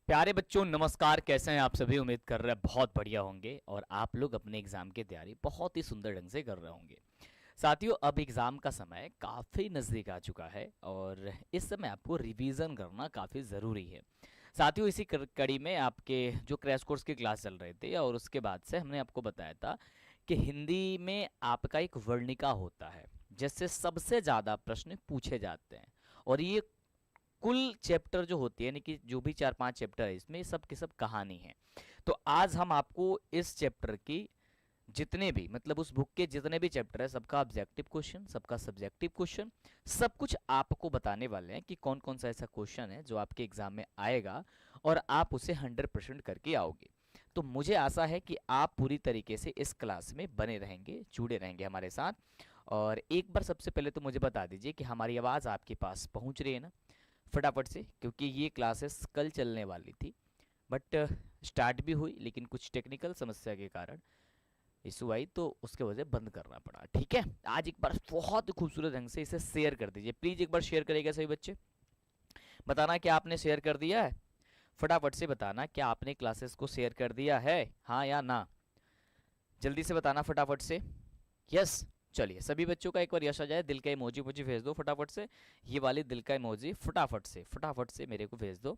प्यारे बच्चों नमस्कार। कैसे हैं आप सभी? उम्मीद कर रहे हैं बहुत बढ़िया होंगे और आप लोग अपने एग्जाम की तैयारी बहुत ही सुंदर ढंग से कर रहे होंगे। साथियों, अब एग्जाम का समय काफ़ी नज़दीक आ चुका है और इस समय आपको रिवीजन करना काफ़ी ज़रूरी है। साथियों, इसी कड़ी में आपके जो क्रैश कोर्स की क्लास चल रहे थे और उसके बाद से हमने आपको बताया था कि हिंदी में आपका एक वर्णिका होता है जिससे सबसे ज़्यादा प्रश्न पूछे जाते हैं। और ये कुल चैप्टर जो होती है, यानी कि जो भी 4-5 चैप्टर है इसमें, सब के सब कहानी है। तो आज हम आपको इस चैप्टर की जितने भी, मतलब उस बुक के जितने भी चैप्टर है, सबका ऑब्जेक्टिव क्वेश्चन, सबका सब्जेक्टिव क्वेश्चन, सब कुछ आपको बताने वाले हैं कि कौन कौन सा ऐसा क्वेश्चन है जो आपके एग्जाम में आएगा और आप उसे 100% करके आओगे। तो मुझे आशा है कि आप पूरी तरीके से इस क्लास में बने रहेंगे, जुड़े रहेंगे हमारे साथ। और एक बार सबसे पहले तो मुझे बता दीजिए कि हमारी आवाज़ आपके पास पहुंच रही है ना, फटाफट से, क्योंकि ये क्लासेस कल चलने वाली थी बट स्टार्ट भी हुई, लेकिन कुछ टेक्निकल समस्या के कारण इशू आई तो उसके वजह बंद करना पड़ा। ठीक है, आज एक बार बहुत खूबसूरत ढंग से इसे शेयर कर दीजिए प्लीज। एक बार शेयर करेगा सभी बच्चे? बताना क्या आपने शेयर कर दिया है। फटाफट से बताना क्या आपने क्लासेस को शेयर कर दिया है, हाँ या ना। जल्दी से बताना फटाफट से। यस। चलिए, सभी बच्चों का एक बार यश आ जाए। दिल का इमोजी मुझे भेज दो फटाफट से। ये वाली दिल का इमोजी फटाफट से मेरे को भेज दो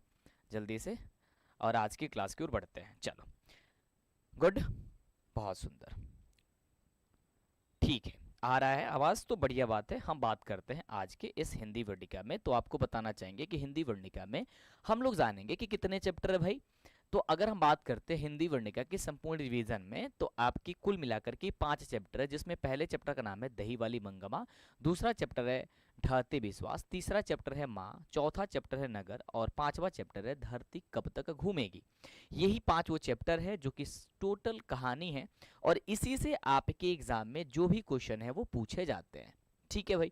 जल्दी से। और आज की क्लास की ओर बढ़ते हैं। चलो, गुड, बहुत सुंदर, ठीक है, आ रहा है आवाज तो बढ़िया बात है। हम बात करते हैं आज के इस हिंदी वर्णिका में। तो आपको बताना चाहेंगे कि हिंदी वर्णिका में हम लोग जानेंगे कि कितने चैप्टर है भाई। तो अगर हम बात करते हैं हिंदी वर्णिका की संपूर्ण रिवीजन में, तो आपकी कुल मिलाकर के 5 चैप्टर है, जिसमें पहले चैप्टर का नाम है दही वाली मंगमा, दूसरा चैप्टर है ढाते विश्वास, तीसरा चैप्टर है माँ, चौथा चैप्टर है नगर और पांचवा चैप्टर है धरती कब तक घूमेगी। यही 5 वो चैप्टर है जो कि टोटल कहानी है और इसी से आपके एग्जाम में जो भी क्वेश्चन है वो पूछे जाते हैं। ठीक है भाई,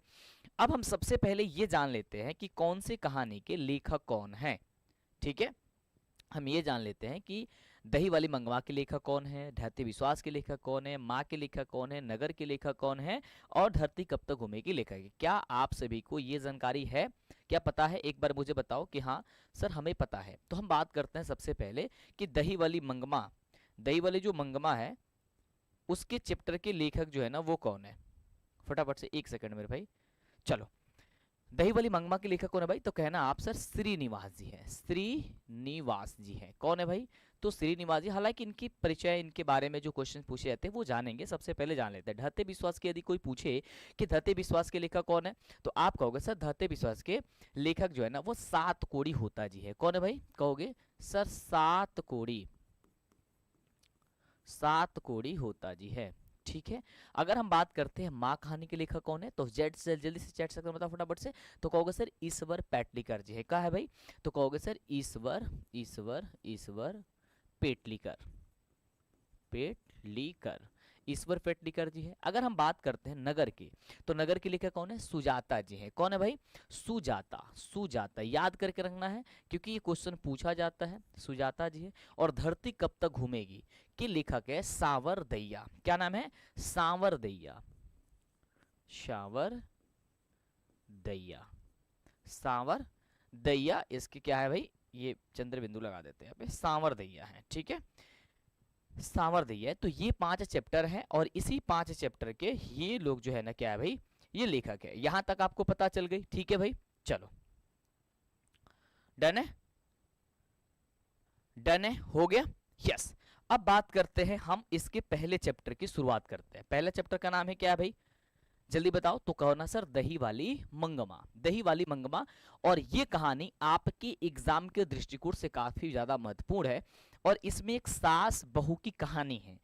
अब हम सबसे पहले ये जान लेते हैं कि कौन सी कहानी के लेखक कौन है। ठीक है, हम ये जान लेते हैं कि दही वाली मंगवा के लेखक कौन है, ढहते विश्वास के लेखक कौन है, माँ के लेखक कौन है, नगर के लेखक कौन है और धरती कब तक घूमेगी लेखक है। क्या आप सभी को ये जानकारी है? क्या पता है? एक बार मुझे बताओ कि हाँ सर हमें पता है। तो हम बात करते हैं सबसे पहले कि दही वाली मंगमा, दही वाली जो मंगमा है उसके चैप्टर के लेखक जो है ना वो कौन है। फटाफट से, एक सेकंड मेरे भाई। चलो, दही वाली मंगमा के लेखक कौन है भाई? तो कहना आप सर श्रीनिवास जी हैं। श्रीनिवास जी हैं। कौन है भाई? तो श्रीनिवास जी। हालांकि इनकी परिचय, इनके बारे में जो क्वेश्चन पूछे जाते हैं वो जानेंगे। सबसे पहले जान लेते हैं धरते विश्वास के। यदि कोई पूछे कि धरते विश्वास के लेखक कौन है, तो आप कहोगे सर धरते विश्वास के लेखक जो है ना वो सात कोड़ी होता जी है। कौन है भाई? कहोगे सर सात कोड़ी, सात कोड़ी होता जी है। ठीक है, अगर हम बात करते हैं माँ कहानी के लेखक कौन है, तो जेड से जल्दी से चैट सकते बताओ फटाफट से। तो कहोगे सर ईश्वर पेटलीकर जी है। कहा है भाई? तो कहोगे सर ईश्वर ईश्वर ईश्वर पेटलीकर, पेटलीकर, ईश्वर पेटलीकर जी है। अगर हम बात करते हैं नगर की, तो नगर के लेखक कौन है? सुजाता जी है। कौन है भाई? सुजाता, सुजाता याद करके रखना है क्योंकि ये क्वेश्चन पूछा जाता है। सुजाता जी है। और धरती कब तक घूमेगी के लेखक है सांवर दैया। क्या नाम है? सांवर दैया, सांवर दैया, सांवर दैया। इसके क्या है भाई? ये चंद्र बिंदु लगा देते हैं यहाँ पे, सांवर दैया है। ठीक है, सामर्थ्य है। तो ये 5 चैप्टर हैं और इसी 5 चैप्टर के ये लोग जो है ना क्या है भाई, ये लेखक है। यहां तक आपको पता चल गई? ठीक है भाई, चलो डन है, डन है, हो गया। यस। अब बात करते हैं हम इसके पहले चैप्टर की शुरुआत करते हैं। पहले चैप्टर का नाम है क्या है भाई? जल्दी बताओ। तो कहो ना सर दही वाली मंगमा, दही वाली मंगमा। और ये कहानी आपके एग्जाम के दृष्टिकोण से काफी ज्यादा महत्वपूर्ण है और इसमें एक सास बहू की कहानी है।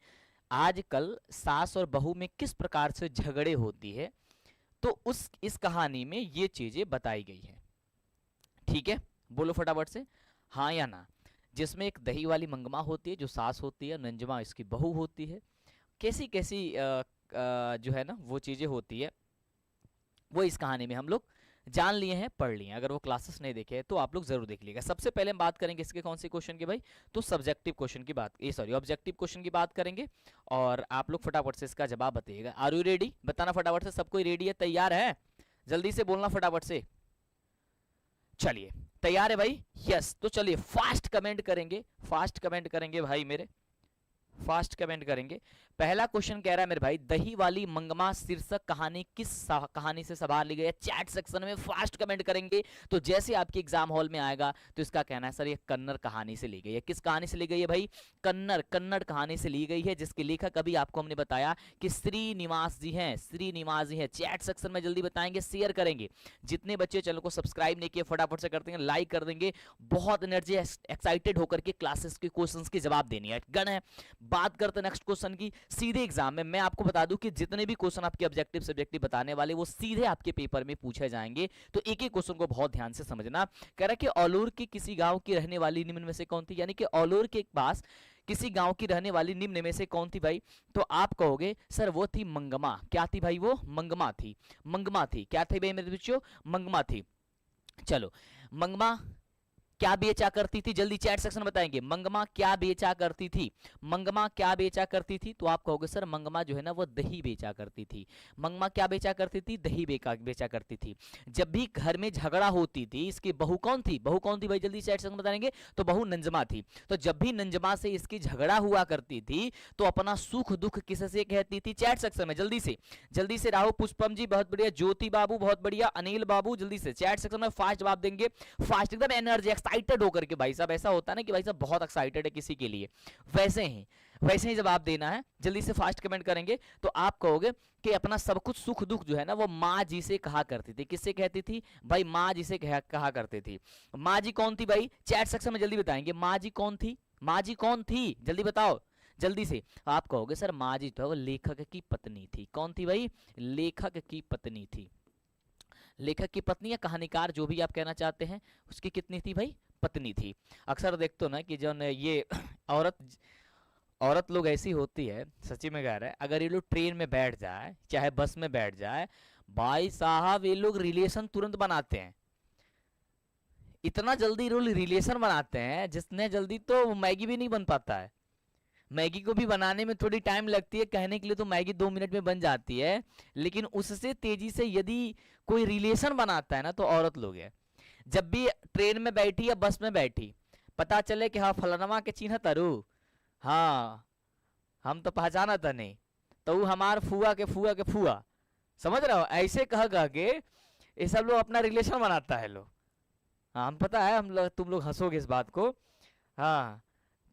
आजकल सास और बहू में किस प्रकार से झगड़े होती है, तो उस इस कहानी में ये चीजें बताई गई हैं। ठीक है, बोलो फटाफट से हाँ या ना। जिसमें एक दही वाली मंगमा होती है जो सास होती है, नंजमा इसकी बहू होती है। कैसी कैसी जो है ना वो चीजें होती है वो इस कहानी में हम लोग जान लिए हैं, पढ़ लिए हैं। अगर वो क्लासेस नहीं देखे हैं तो आप लोग जरूर देख लीजिएगा। सबसे पहले हम बात करेंगे इसके कौन से क्वेश्चन की भाई? तो सब्जेक्टिव क्वेश्चन की बात, ये सॉरी ऑब्जेक्टिव क्वेश्चन की बात करेंगे और आप लोग फटाफट से इसका जवाब बताइएगा। Are you ready? बताना फटाफट से, सब कोई रेडी है, तैयार है? जल्दी से बोलना फटाफट से। चलिए, तैयार है भाई? यस, तो चलिए फास्ट कमेंट करेंगे, फास्ट कमेंट करेंगे भाई मेरे, फास्ट कमेंट करेंगे। पहला क्वेश्चन कह रहा है मेरे भाई, दही वाली मंगमा शीर्षक कहानी किस कहानी से सवार ली गई है? चैट सेक्शन में फास्ट कमेंट करेंगे। तो जैसे आपके एग्जाम हॉल में आएगा तो इसका कहना है सर ये कन्नड़ कहानी से ली गई है। किस कहानी से ली गई है भाई? कन्नड़ कहानी से ली गई है, जिसके लेखक अभी आपको हमने बताया कि श्रीनिवास जी हैं, श्रीनिवास जी हैं। चैट सेक्शन में जल्दी बताएंगे, शेयर करेंगे। जितने बच्चे चैनल को सब्सक्राइब नहीं किए फटाफट से कर देंगे, लाइक कर देंगे। बहुत एनर्जी एक्साइटेड होकर के क्लासेस के क्वेश्चंस के जवाब देनी है, गन है। बात करते हैं नेक्स्ट क्वेश्चन की। सीधे एग्जाम में मैं आपको बता दूं कि जितने भी क्वेश्चन आपके ऑब्जेक्टिव सब्जेक्टिव बताने वाले वो सीधे आपके पेपर में पूछे जाएंगे, तो एक एक क्वेश्चन को बहुत ध्यान से समझना। कह रहा है कि औलूर के किसी गांव की रहने वाली निम्न में से कौन थी? यानी कि औलूर के पास किसी गांव की रहने वाली निम्न में से कौन थी भाई? तो आप कहोगे सर वो थी मंगमा। क्या थी भाई? वो मंगमा थी, मंगमा थी। क्या थी भाई मेरे बच्चों? मंगमा थी। चलो, मंगमा क्या बेचा करती थी? जल्दी चैट सेक्शन में बताएंगे। मंगमा क्या बेचा करती थी? मंगमा क्या बेचा करती थी? तो आप कहोगे सर मंगमा जो है ना वो दही बेचा करती थी। मंगमा क्या बेचा करती थी? दही बेचा करती थी। जब भी घर में झगड़ा होती थी, इसकी बहू कौन थी? बहू कौन थी भाई? जल्दी चैट सेक्शन में बताएंगे। तो बहू नंजमा थी। तो जब भी नंजमा से इसकी झगड़ा हुआ करती थी तो अपना सुख दुख किससे कहती थी? चैट सेक्शन में जल्दी से राहुल पुष्पम जी बहुत बढ़िया, ज्योति बाबू बहुत बढ़िया, अनिल बाबू जल्दी से चैट सेक्शन में फास्ट जवाब देंगे। फास्ट एकदम एनर्जी एक्साइटेड होकर के। भाई साहब ऐसा होता है ना कि भाई साहब बहुत एक्साइटेड है किसी के लिए, वैसे ही जवाब देना है। जल्दी से फास्ट कमेंट करेंगे। तो आप कहोगे कि अपना सब कुछ सुख दुख जो है ना वो माँ जी से कहा करती थी। किससे कहती थी भाई? माँ जी से कहा करती थी। माँ जी कौन थी भाई? चैट सेक्शन में जल्दी बताएंगे। माँ जी कौन थी? माँ जी कौन थी? जल्दी बताओ जल्दी से। आप कहोगे सर माँ जी तो वो लेखक की पत्नी थी। कौन थी भाई? लेखक की पत्नी थी। लेखक की पत्नी या कहानीकार जो भी आप कहना चाहते हैं, उसकी कितनी थी भाई? पत्नी थी। अक्सर देखते हो ना कि जो ये औरत लोग ऐसी होती है, सच्ची में कह रहा है, अगर ये लोग ट्रेन में बैठ जाए चाहे बस में बैठ जाए, भाई साहब ये लोग रिलेशन तुरंत बनाते हैं। इतना जल्दी रिलेशन बनाते हैं जितने जल्दी तो मैगी भी नहीं बन पाता है। मैगी को भी बनाने में थोड़ी टाइम लगती है, कहने के लिए तो मैगी 2 मिनट में बन जाती है, लेकिन उससे तेजी से यदि कोई रिलेशन बनाता है ना तो औरत लोग है। जब भी ट्रेन में बैठी या बस में बैठी, पता चले कि हाँ फलानमा के चिन्ह तरु, हाँ हम तो पहचाना था नहीं, तो वो हमार फुआ के फुआ के फुआ, समझ रहे हो? ऐसे कह के ये सब लोग अपना रिलेशन बनाता है लोग। हाँ हम पता है, हम लोग तुम लोग हंसोगे इस बात को। हाँ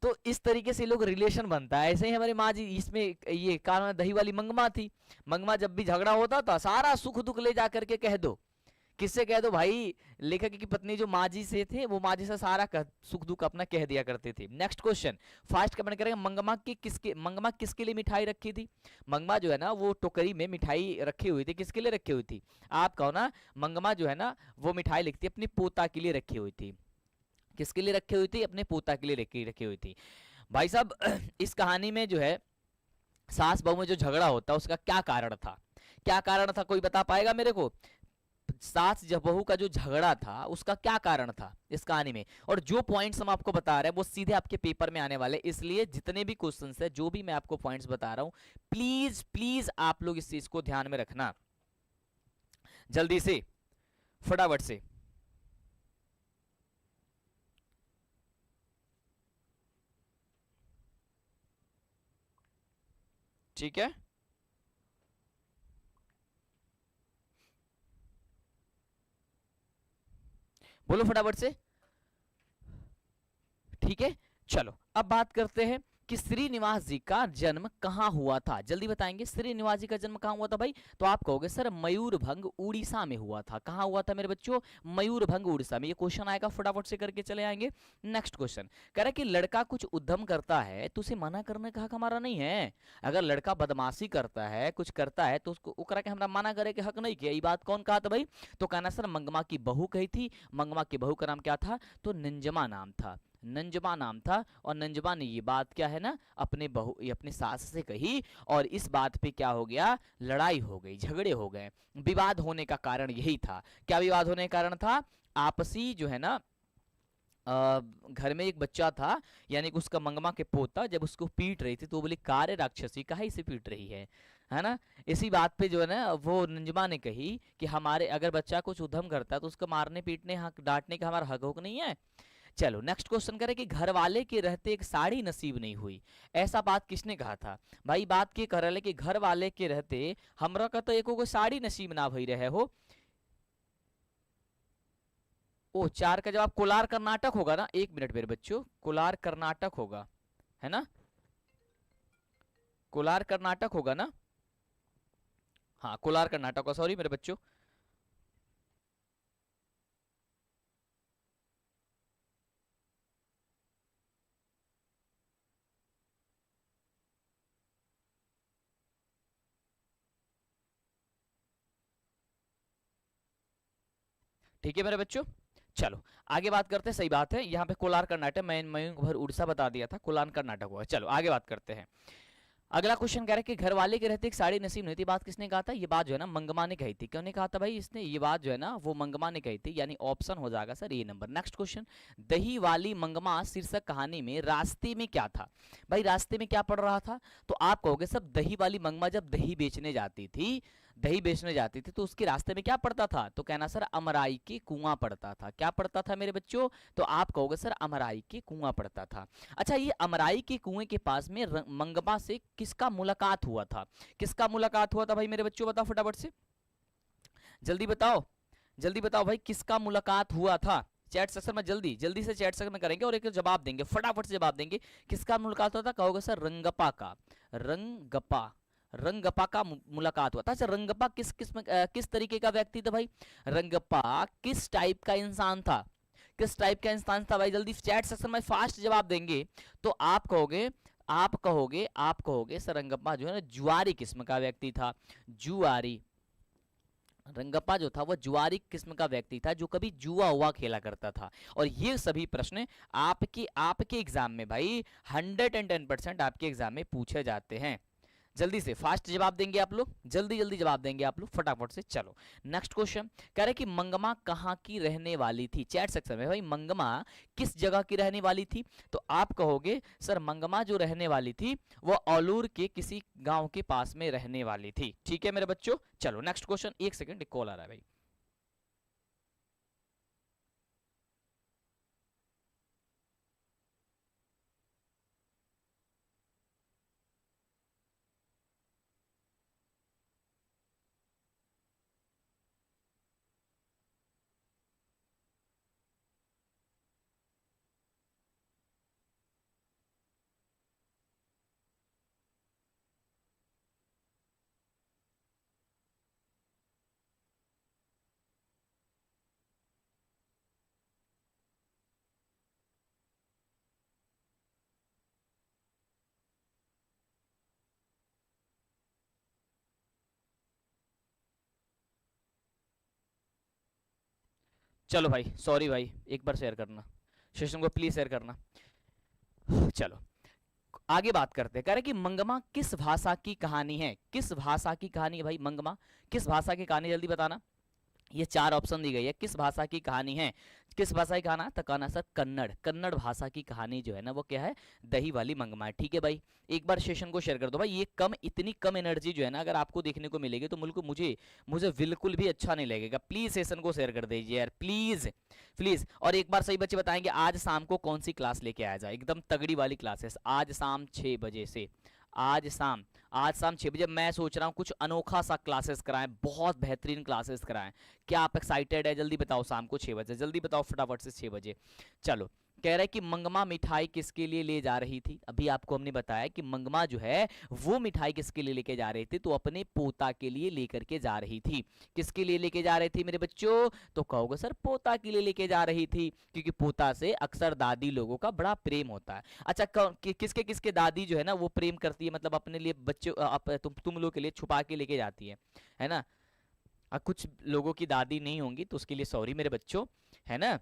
तो इस तरीके से लोग रिलेशन बनता है। ऐसे ही हमारी माँ जी, इसमें ये कारण दही वाली मंगमा थी। मंगमा जब भी झगड़ा होता था सारा सुख दुख ले जा करके कह दो। किससे कह दो भाई? लेखक की पत्नी जो माँ जी से थे, वो माँ जी से सारा सुख दुख अपना कह दिया करते थे। नेक्स्ट क्वेश्चन फास्ट कमेंट करेंगे। मंगमा किसके लिए मिठाई रखी थी? मंगमा जो है ना वो टोकरी में मिठाई रखी हुई थी। किसके लिए रखी हुई थी? आप कहो ना, मंगमा जो है ना वो मिठाई लिखती अपनी पोता के लिए रखी हुई थी। किसके लिए रखी हुई थी? अपने पोता के लिए रखी हुई थी। भाई साहब इस कहानी में जो है सास बहू में जो झगड़ा होता है उसका क्या कारण था? क्या कारण था? कोई बता पाएगा मेरे को? सास बहू का जो झगड़ा था उसका क्या कारण था इस कहानी में? और जो पॉइंट्स हम आपको बता रहे हैं वो सीधे आपके पेपर में आने वाले, इसलिए जितने भी क्वेश्चंस है, जो भी मैं आपको पॉइंट्स बता रहा हूं, प्लीज प्लीज आप लोग इस चीज को ध्यान में रखना। जल्दी से फटाफट से। ठीक है, बोलो फटाफट से। ठीक है, चलो अब बात करते हैं कि श्रीनिवास जी का जन्म कहां हुआ था। जल्दी बताएंगे श्रीनिवास जी का जन्म कहां हुआ था भाई? तो आप कहोगे सर मयूरभंग उड़ीसा में हुआ था। कहां हुआ था मेरे बच्चों? मयूरभंग उड़ीसा में। ये क्वेश्चन आएगा, फटाफट से करके चले आएंगे। नेक्स्ट क्वेश्चन कह रहा है कि लड़का कुछ उद्यम करता है तो उसे मना करने का हक हमारा नहीं है। अगर लड़का बदमाशी करता है, कुछ करता है, तो उसको ओकरा के हमरा मना करे के हक नहीं किया। ये बात कौन कहा था भाई? तो कहना सर मंगमा की बहू कही थी। मंगमा की बहू का नाम क्या था? तो नंजमा नाम था। नंजमा नाम था। और नंजमा ने ये बात क्या है ना अपने सास से कही, और इस बात पे क्या हो गया? लड़ाई हो गई, झगड़े हो गए। विवाद होने का कारण यही था। क्या विवाद होने का कारण था? आपसी जो है ना घर में एक बच्चा था, यानी कि उसका मंगमा के पोता जब उसको पीट रही थी तो वो बोली, कार्य राक्षसी काहे इसे पीट रही है? है ना। इसी बात पे जो है ना वो नंजमा ने कही कि हमारे अगर बच्चा कुछ उधम करता है तो उसको मारने पीटने हक डांटने का हमारा हक नहीं है। चलो नेक्स्ट क्वेश्चन करें कि घर वाले के रहते एक साड़ी नसीब नहीं हुई, ऐसा बात किसने कहा था। भाई बात के कर रहे कि घर वाले के रहते हमरा का तो एको को साड़ी नसीब ना भई रहे हो। ओ चार का जवाब कोलार कर्नाटक होगा ना, एक मिनट मेरे बच्चों, कोलार कर्नाटक होगा, है ना, कोलार कर्नाटक होगा ना। हाँ कोलार कर्नाटक का, सॉरी मेरे बच्चों। ठीक है मेरे बच्चों, चलो आगे बात करते हैं। सही बात है, यहाँ पे कोलार कर्नाटक, मैं मयूंग भर उड़ीसा बता दिया था, कोलार कर्नाटक हुआ। चलो आगे बात करते हैं। अगला क्वेश्चन कह रहा है कि घर वाले के रहते एक साड़ी नसीब नहीं थी, बात किसने कहा था। ये बात जो है ना मंगमा ने कही थी। क्यों ने कहा था भाई इसने, ये बात जो है ना वो मंगमा ने कही थी, यानी ऑप्शन हो जाएगा सर ए नंबर। नेक्स्ट क्वेश्चन, दही वाली मंगमा शीर्षक कहानी में रास्ते में क्या था। भाई रास्ते में क्या पड़ रहा था, तो आप कहोगे सब दही वाली मंगमा जब दही बेचने जाती थी, दही बेचने जाती थी तो उसके रास्ते में क्या पड़ता था, तो कहना सर अमराई के कुआं पड़ता था। क्या पड़ता था मेरे बच्चों, तो आप कहोगे सर अमराई के कुआं पड़ता था। अच्छा ये अमराई के कुएं के पास में मंगमा से किसका मुलाकात हुआ था, किसका मुलाकात हुआ था भाई मेरे बच्चों, बताओ फटाफट से, जल्दी बताओ, जल्दी बताओ भाई किसका मुलाकात हुआ था। चैट सेक्शन में जल्दी जल्दी से चैट सेक्शन में करेंगे और एक जवाब देंगे, फटाफट से जवाब देंगे। किसका मुलाकात हुआ था, कहोगे सर रंगप्पा का, रंगप्पा, रंगप्पा का मुलाकात हुआ था। अच्छा रंगप्पा किस तरीके का व्यक्ति था भाई, रंगप्पा किस टाइप का इंसान था, किस टाइप का इंसान था भाई, जल्दी चैट सेक्शन में फास्ट जवाब देंगे। तो आप कहोगे सर रंगप्पा जो है ना जुआरी किस्म का व्यक्ति था, जुआरी, रंगप्पा जो था वो जुआरी किस्म का व्यक्ति था जो कभी जुआ हुआ खेला करता था। और ये सभी प्रश्न आपके आपके एग्जाम में भाई 110% आपके एग्जाम में पूछे जाते हैं। जल्दी से फास्ट जवाब देंगे आप लोग, जल्दी जल्दी जवाब देंगे आप लोग फटाफट से। चलो नेक्स्ट क्वेश्चन कह रहे कि मंगमा कहाँ की रहने वाली थी। चैट सेक्शन में भाई मंगमा किस जगह की रहने वाली थी, तो आप कहोगे सर मंगमा जो रहने वाली थी वो औलूर के किसी गांव के पास में रहने वाली थी। ठीक है मेरे बच्चों, चलो नेक्स्ट क्वेश्चन, एक सेकंड कॉल आ रहा है भाई। चलो भाई सॉरी भाई, एक बार शेयर करना, सेशन को प्लीज शेयर करना। चलो आगे बात करते हैं, कह रहे कि मंगमा किस भाषा की कहानी है, किस भाषा की कहानी है भाई मंगमा, किस भाषा की कहानी, जल्दी बताना। ये चार ऑप्शन दी गई है, किस भाषा की कहानी है, किस भाषा की कहानी, तो कहना सर कन्नड़, कन्नड़ भाषा की कहानी जो है ना वो क्या है, दही वाली मंगमा है। ठीक है भाई, एक बार सेशन को शेयर कर दो भाई। ये कम, इतनी कम एनर्जी जो है ना अगर आपको देखने को मिलेगी तो मुझे मुझे मुझे बिल्कुल भी अच्छा नहीं लगेगा। प्लीज सेशन को शेयर कर दीजिए यार, प्लीज प्लीज। और एक बार सही बच्चे बताएंगे आज शाम को कौन सी क्लास लेके आया जाए, एकदम तगड़ी वाली क्लासेस आज शाम 6 बजे से, आज शाम, आज शाम 6 बजे मैं सोच रहा हूँ कुछ अनोखा सा क्लासेस कराएं, बहुत बेहतरीन क्लासेस कराएं। क्या आप एक्साइटेड है, जल्दी बताओ, शाम को 6 बजे, जल्दी बताओ फटाफट से 6 बजे। चलो कह रहा है कि मंगमा मिठाई किसके लिए ले जा रही थी, अभी आपको हमने बताया कि मंगमा जो है वो मिठाई किसके लिए लेके जा रही थी, तो अपने पोता के लिए लेकर के जा रही थी। किसके लिए लेके जा रही थी मेरे बच्चों, तो कहोगे सर पोता के लिए लेके जा रही थी, क्योंकि पोता से अक्सर दादी लोगों का बड़ा प्रेम होता है। अच्छा किसके किसके दादी जो है ना वो प्रेम करती है, मतलब अपने लिए बच्चों तुम लोग के लिए छुपा के लेके जाती है ना। कुछ लोगों की दादी नहीं होंगी तो उसके लिए सॉरी मेरे बच्चों, है ना।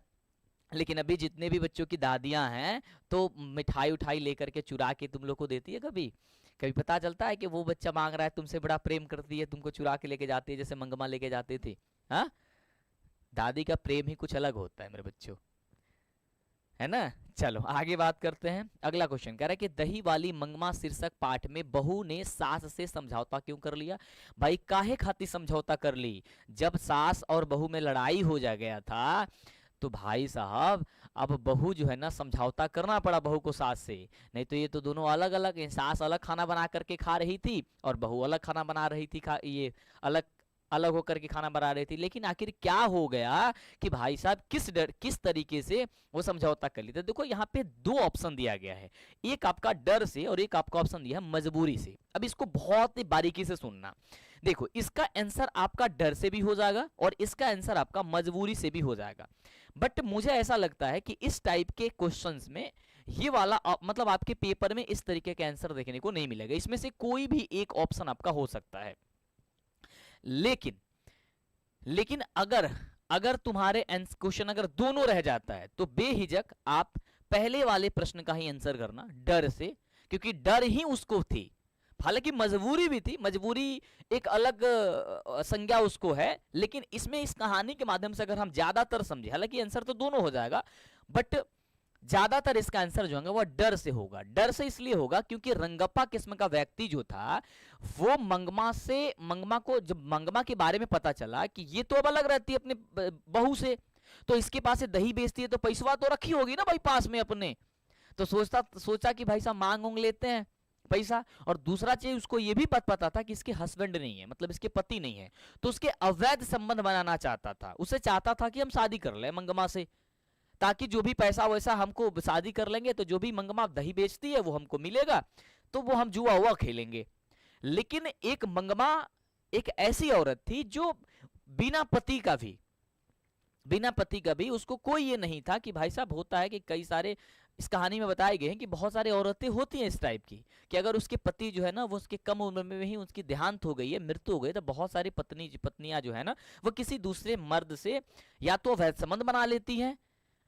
लेकिन अभी जितने भी बच्चों की दादियां हैं तो मिठाई उठाई लेकर के चुरा के तुम लोग को देती है, कभी कभी पता चलता है कि वो बच्चा मांग रहा है तुमसे, बड़ा प्रेम करती है, तुमको चुरा के लेके जाती है जैसे मंगमा लेके जाती थी। हाँ दादी का प्रेम ही कुछ अलग होता है मेरे बच्चों, है ना। चलो आगे बात करते हैं। अगला क्वेश्चन कह रहा है कि दही वाली मंगमा शीर्षक पाठ में बहू ने सास से समझौता क्यों कर लिया। भाई काहे खातिर समझौता कर ली। जब सास और बहू में लड़ाई हो जा गया था तो भाई साहब अब बहू जो है ना समझौता करना पड़ा बहू को सास से। नहीं तो ये तो दोनों अलग अलग, सास अलग खाना बना करके खा रही थी और बहू अलग खाना बना रही थी, ये अलग अलग होकर के खाना बना रही थी। लेकिन आखिर क्या हो गया कि भाई साहब किस तरीके से वो समझौता कर लेते। देखो यहाँ पे दो ऑप्शन दिया गया है, एक आपका डर से और एक आपका ऑप्शन दिया है मजबूरी से। अब इसको बहुत ही बारीकी से सुनना। देखो इसका आंसर आपका डर से भी हो जाएगा और इसका आंसर आपका मजबूरी से भी हो जाएगा। बट मुझे ऐसा लगता है कि इस टाइप के क्वेश्चंस में ये वाला मतलब आपके पेपर में इस तरीके के आंसर देखने को नहीं मिलेगा। इसमें से कोई भी एक ऑप्शन आपका हो सकता है। लेकिन अगर अगर तुम्हारे क्वेश्चन अगर दोनों रह जाता है तो बेहिचक आप पहले वाले प्रश्न का ही आंसर करना डर से, क्योंकि डर ही उसको थी। हालांकि मजबूरी भी थी, मजबूरी एक अलग संज्ञा उसको है। लेकिन इसमें इस कहानी के माध्यम से अगर हम ज्यादातर समझे, हालांकि आंसर तो दोनों हो जाएगा बट ज्यादातर इसका आंसर जो है वो डर से होगा। डर से इसलिए होगा क्योंकि रंगप्पा किस्म का व्यक्ति जो था वो मंगमा को जब मंगमा के बारे में पता चला कि ये तो अब अलग रहती है अपने बहू से, तो इसके पास से दही बेचती है तो पैसवा तो रखी होगी ना भाई पास में अपने। तो सोचा कि भाई साहब मांग उंग लेते हैं पैसा। और दूसरा चीज उसको ये भी पता था कि इसके हस्बैंड नहीं है, मतलब इसके पति नहीं है, तो उसके अवैध संबंध बनाना चाहता था। उसे चाहता था कि हम शादी कर ले मंगमा से, ताकि जो भी पैसा वैसा हमको शादी कर लेंगे तो जो भी मंगमा दही बेचती है वो हमको मिलेगा, तो वो हम जुआ हुआ खेलेंगे। लेकिन एक मंगमा एक ऐसी औरत थी जो बिना पति का भी उसको कोई ये नहीं था कि भाई साहब होता है कि कई सारे इस कहानी में बताए गए हैं कि बहुत सारी औरतें होती हैं इस टाइप की कि अगर उसके पति जो है ना वो उसके कम उम्र में ही उसकी देहांत हो गई है, मृत्यु हो गई, तो बहुत सारी पत्नियां जो है ना वो किसी दूसरे मर्द से या तो अवैध संबंध बना लेती हैं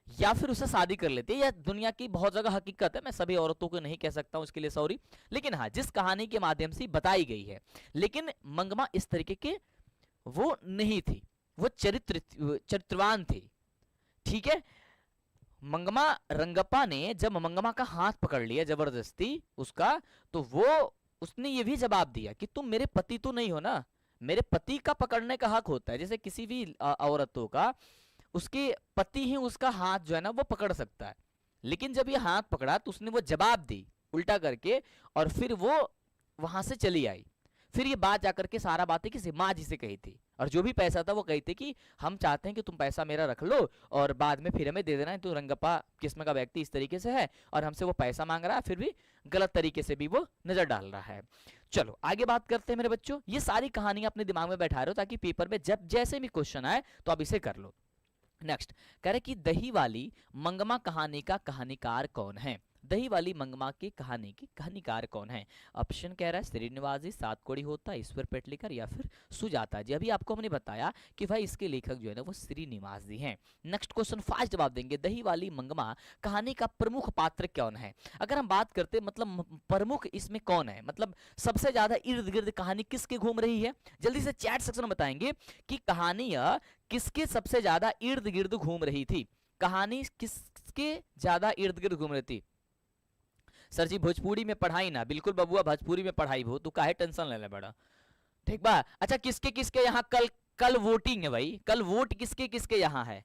या फिर उससे शादी कर लेती है। यह दुनिया की बहुत जगह हकीकत है, मैं सभी औरतों को नहीं कह सकता हूं, इसके लिए सॉरी। लेकिन हाँ जिस कहानी के माध्यम से बताई गई है, लेकिन मंगमा इस तरीके के वो नहीं थी, वो चरित्रवान थी। ठीक है। मंगमा रंगप्पा ने जब मंगमा का हाथ पकड़ लिया जबरदस्ती उसका, तो वो उसने ये भी जवाब दिया कि तुम मेरे पति तो नहीं हो ना, मेरे पति का पकड़ने का हक होता है। जैसे किसी भी औरतों का उसके पति ही उसका हाथ जो है ना वो पकड़ सकता है। लेकिन जब ये हाथ पकड़ा तो उसने वो जवाब दी उल्टा करके और फिर वो वहां से चली आई। फिर ये बात जाकर के सारा बातें किसी माँ जी से कही थी, और जो भी पैसा था वो कही थी कि हम चाहते हैं कि तुम पैसा मेरा रख लो और बाद में फिर हमें दे देना है। तो रंगप्पा किस्म का व्यक्ति इस तरीके से है और हमसे वो पैसा मांग रहा है, फिर भी गलत तरीके से भी वो नजर डाल रहा है। चलो आगे बात करते हैं मेरे बच्चों। ये सारी कहानियां अपने दिमाग में बैठा रहे हो ताकि पेपर में जब जैसे भी क्वेश्चन आए तो आप इसे कर लो। नेक्स्ट कह रहे कि दही वाली मंगमा कहानी का कहानीकार कौन है। दही वाली मंगमा की कहानी की कहानीकार कौन है। ऑप्शन कह रहा है श्रीनिवास सातकोड़ी होता, ईश्वर पेटलीकर या फिर सुजाता जी। अभी आपको हमने बताया कि भाई इसके लेखक जो है ना वो श्रीनिवास जी हैं। नेक्स्ट क्वेश्चन फास्ट जवाब देंगे। दही वाली मंगमा कहानी का प्रमुख पात्र कौन है। अगर हम बात करते मतलब प्रमुख इसमें कौन है, मतलब सबसे ज्यादा इर्द गिर्द कहानी किसके घूम रही है, जल्दी से चैट सेक्शन में बताएंगे कि कहानी किसके सबसे ज्यादा इर्द गिर्द घूम रही थी। कहानी किसके ज्यादा इर्द गिर्द घूम रही थी। सर जी भोजपुरी में पढ़ाई ना, बिल्कुल बबुआ भोजपुरी में पढ़ाई हो, तू काहे टेंशन ले ले बड़ा, ठीक बा। अच्छा किसके किसके यहाँ कल वोटिंग है भाई, कल वोट किसके किसके यहाँ है,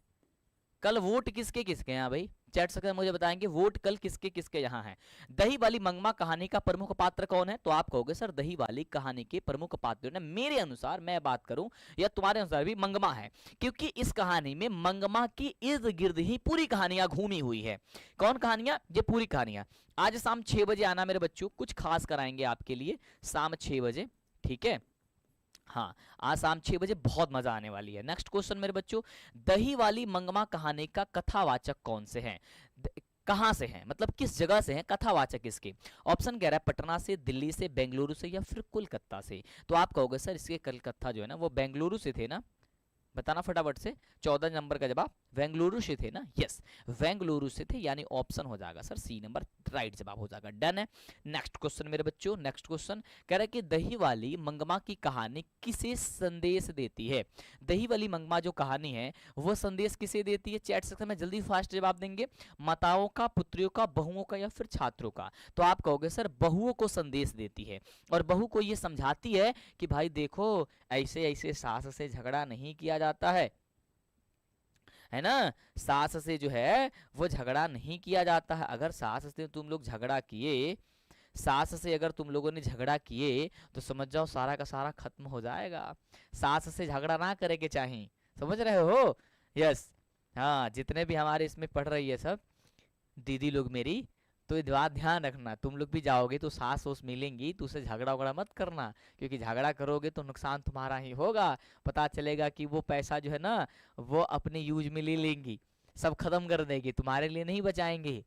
कल वोट किसके किसके यहाँ भाई, चैट सेक्शन मुझे बताएंगे वोट कल किसके किसके यहाँ है। दही वाली मंगमा कहानी का प्रमुख पात्र कौन है, तो आप कहोगे सर दही वाली कहानी के प्रमुख पात्र ने मेरे अनुसार मैं बात करूं या तुम्हारे अनुसार भी मंगमा है, क्योंकि इस कहानी में मंगमा की इर्द गिर्द ही पूरी कहानियां घूमी हुई है। कौन कहानियां, ये पूरी कहानियां। आज शाम 6 बजे आना मेरे बच्चों, कुछ खास कराएंगे आपके लिए शाम 6 बजे, ठीक है। हाँ आज शाम 6 बजे बहुत मजा आने वाली है। नेक्स्ट क्वेश्चन मेरे बच्चों, दही वाली मंगमा कहानी का कथावाचक कौन से हैं, कहां से हैं, मतलब किस जगह से हैं, कथावाचक किसके। ऑप्शन कह रहा है पटना से, दिल्ली से, बेंगलुरु से या फिर कोलकाता से। तो आप कहोगे सर इसके कलकत्ता जो है ना वो बेंगलुरु से थे ना, बताना फटाफट से। 14 नंबर का जवाब बेंगलुरु से थे ना, यस बेंगलुरु से थे, यानी ऑप्शन हो जाएगा सर सी नंबर राइट जवाब हो जाएगा। डन है। नेक्स्ट क्वेश्चन मेरे बच्चों, नेक्स्ट क्वेश्चन कह रहा है कि दही वाली मंगमा की कहानी किसे संदेश देती है। दही वाली मंगमा जो कहानी है वो संदेश किसे देती है? चैट सेक्शन में जल्दी फास्ट जवाब देंगे। माताओं का, पुत्रियों का, बहुओं का या फिर छात्रों का? तो आप कहोगे सर बहुओं को संदेश देती है, और बहू को ये समझाती है कि भाई देखो ऐसे ऐसे सास से झगड़ा नहीं किया जाता है ना, सास से जो है वो झगड़ा नहीं किया जाता है। अगर सास से तुम लोग झगड़ा किए, सास से अगर तुम लोगों ने झगड़ा किए तो समझ जाओ सारा का सारा खत्म हो जाएगा। सास से झगड़ा ना करे के चाहिए, समझ रहे हो? यस। हाँ, जितने भी हमारे इसमें पढ़ रही है सब दीदी लोग मेरी, तो ये बात ध्यान रखना, तुम लोग भी जाओगे तो सास ओस मिलेंगी तो उससे झगड़ा वगड़ा मत करना, क्योंकि झगड़ा करोगे तो नुकसान तुम्हारा ही होगा। पता चलेगा कि वो पैसा जो है ना वो अपने यूज में ले लेंगी, सब खत्म कर देगी, तुम्हारे लिए नहीं बचाएंगे।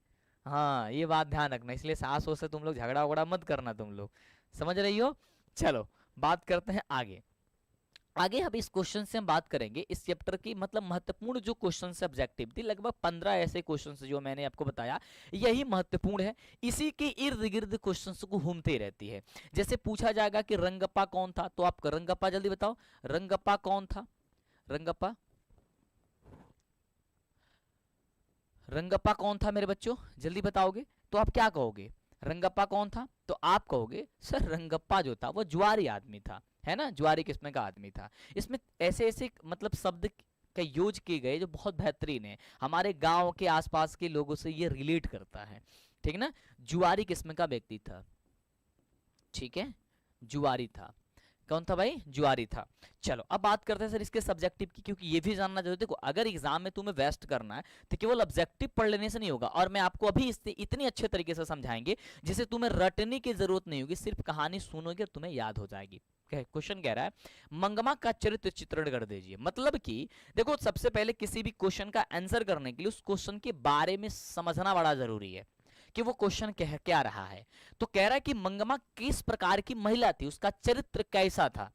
हाँ, ये बात ध्यान रखना, इसलिए सास ओस से तुम लोग झगड़ा वगड़ा मत करना, तुम लोग समझ रही हो। चलो बात करते हैं आगे। आगे हम इस क्वेश्चन से हम बात करेंगे इस चैप्टर की मतलब महत्वपूर्ण जो क्वेश्चन से ऑब्जेक्टिव थी, लगभग 15 ऐसे क्वेश्चन जो मैंने आपको बताया यही महत्वपूर्ण है। इसी के इर्द गिर्द क्वेश्चन को घूमते रहती है। जैसे पूछा जाएगा कि रंगप्पा कौन था, तो आप रंगप्पा जल्दी बताओ, रंगप्पा कौन था? रंगप्पा, रंगप्पा कौन था मेरे बच्चों, जल्दी बताओगे तो आप क्या कहोगे? रंगप्पा कौन था? तो आप कहोगे सर रंगप्पा जो था वो जुआरी आदमी था, है ना, जुआरी किस्म का आदमी था। इसमें ऐसे ऐसे मतलब शब्द का यूज किए गए जो बहुत बेहतरीन है, हमारे गांव के आसपास के लोगों से ये रिलेट करता है, ठीक है ना। जुआरी किस्म का व्यक्ति था, ठीक है, जुआरी था। कौन था भाई? जुआरी था। चलो अब बात करते हैं सर इसके सब्जेक्टिव की, क्योंकि ये भी जानना जरूरी है। देखो अगर एग्जाम में तुम्हें वेस्ट करना है तो केवल ऑब्जेक्टिव पढ़ लेने से नहीं होगा, और मैं आपको अभी इससे इतने अच्छे तरीके से समझाएंगे जिसे तुम्हें रटने की जरूरत नहीं होगी, सिर्फ कहानी सुनोगे और तुम्हें याद हो जाएगी। क्वेश्चन कह रहा है मंगमा का चरित्र चित्रण कर दीजिए। मतलब कि देखो सबसे पहले किसी भी क्वेश्चन का आंसर करने के लिए उस क्वेश्चन के बारे में समझना बड़ा जरूरी है कि वो क्वेश्चन कह क्या रहा है। तो कह रहा है कि मंगमा किस प्रकार की महिला थी, उसका चरित्र कैसा था।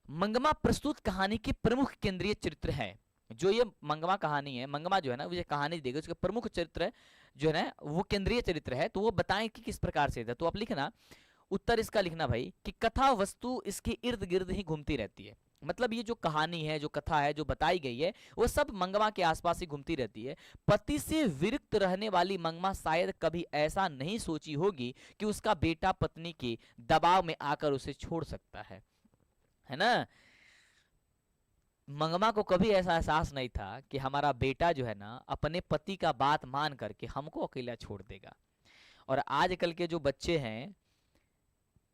मंगमा प्रस्तुत कहानी की प्रमुख केंद्रीय चरित्र है। जो ये मंगमा कहानी है, मंगमा जो है ना, वो ये कहानी देगी उसका प्रमुख चरित्र जो है ना वो केंद्रीय चरित्र है, तो वो बताएं कि किस प्रकार से था। तो आप लिखना, उत्तर इसका लिखना भाई कि कथा वस्तु इसके इर्द गिर्द ही घूमती रहती है। मतलब ये जो कहानी है, जो कथा है, जो बताई गई है वो सब मंगमा के आसपास ही घूमती रहती है। पति से विरक्त रहने वाली मंगमा शायद कभी ऐसा नहीं सोची होगी कि उसका बेटा पत्नी के दबाव में आकर उसे छोड़ सकता है ना। मंगमा को कभी ऐसा एहसास नहीं था कि हमारा बेटा जो है ना अपने पति का बात मान करके हमको अकेला छोड़ देगा। और आजकल के जो बच्चे हैं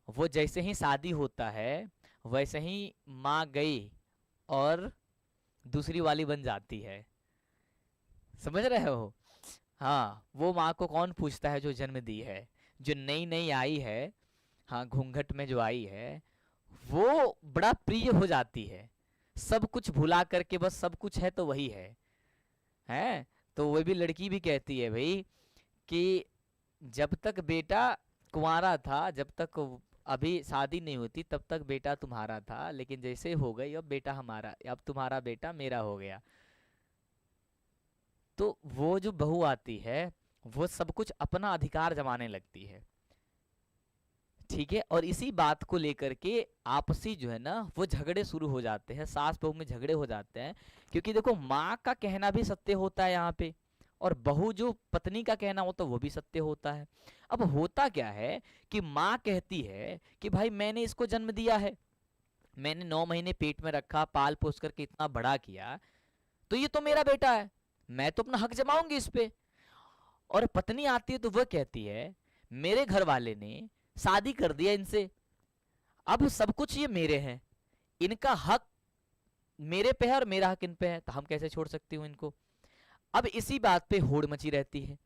वो जैसे ही शादी होता है वैसे ही माँ गई और दूसरी वाली बन जाती है, समझ रहे हो। हाँ, वो माँ को कौन पूछता है जो जन्म दी है, जो नई नई आई है, हाँ घूंघट में जो आई है, वो बड़ा प्रिय हो जाती है, सब कुछ भुला करके बस सब कुछ है तो वही है। तो वो भी लड़की भी कहती है भाई कि जब तक बेटा कुंवारा था, जब तक अभी शादी नहीं होती तब तक बेटा तुम्हारा था, लेकिन जैसे हो गई अब बेटा हमारा, अब तुम्हारा बेटा मेरा हो गया। तो वो जो बहू आती है वो सब कुछ अपना अधिकार जमाने लगती है, ठीक है। और इसी बात को लेकर के आपसी जो है ना वो झगड़े शुरू हो जाते हैं, सास बहू में झगड़े हो जाते हैं। क्योंकि देखो माँ का कहना भी सत्य होता है यहाँ पे, और बहू जो पत्नी का कहना होता है वो भी सत्य होता है। अब होता क्या है कि माँ कहती है कि भाई मैंने इसको जन्म दिया है, मैंने 9 महीने पेट में रखा, पाल पोस करके इतना बड़ा किया, तो ये तो मेरा बेटा है, मैं तो अपना हक जमाऊंगी इस पे। और पत्नी आती है तो वह कहती है मेरे घर वाले ने शादी कर दिया इनसे, अब सब कुछ ये मेरे हैं, इनका हक मेरे पे है और मेरा हक इन पे है, तो हम कैसे छोड़ सकती हूँ इनको। अब इसी बात पे होड़ मची रहती है।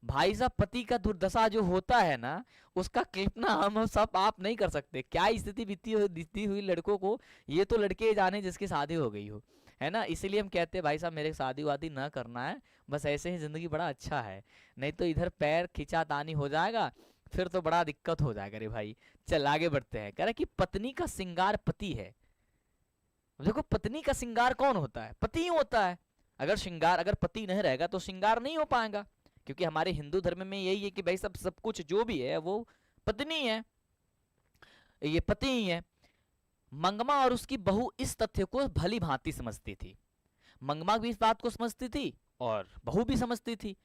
भाई साहब पति का दुर्दशा जो होता है ना उसका कल्पना हम सब आप नहीं कर सकते, क्या स्थिति बीती हुई लड़कों को, ये तो लड़के जाने जिसकी शादी हो गई हो, है ना। इसीलिए हम कहते हैं भाई साहब मेरे शादी वादी ना करना है, बस ऐसे ही जिंदगी बड़ा अच्छा है, नहीं तो इधर पैर खींचातानी हो जाएगा, फिर तो बड़ा दिक्कत हो जाएगा रे भाई। चल आगे बढ़ते हैं। कह रहा कि पत्नी का श्रृंगार पति है। देखो पत्नी का श्रृंगार कौन होता है? पति ही होता है। अगर श्रृंगार, अगर पति नहीं रहेगा तो श्रृंगार नहीं हो पाएगा, क्योंकि हमारे हिंदू धर्म में यही है कि भाई सब कुछ जो भी है वो पत्नी है, ये पति ही है। मंगमा और उसकी बहू इस तथ्य को भली भांति समझती थी। मंगमा भी इस बात को समझती थी और बहू भी समझती थी।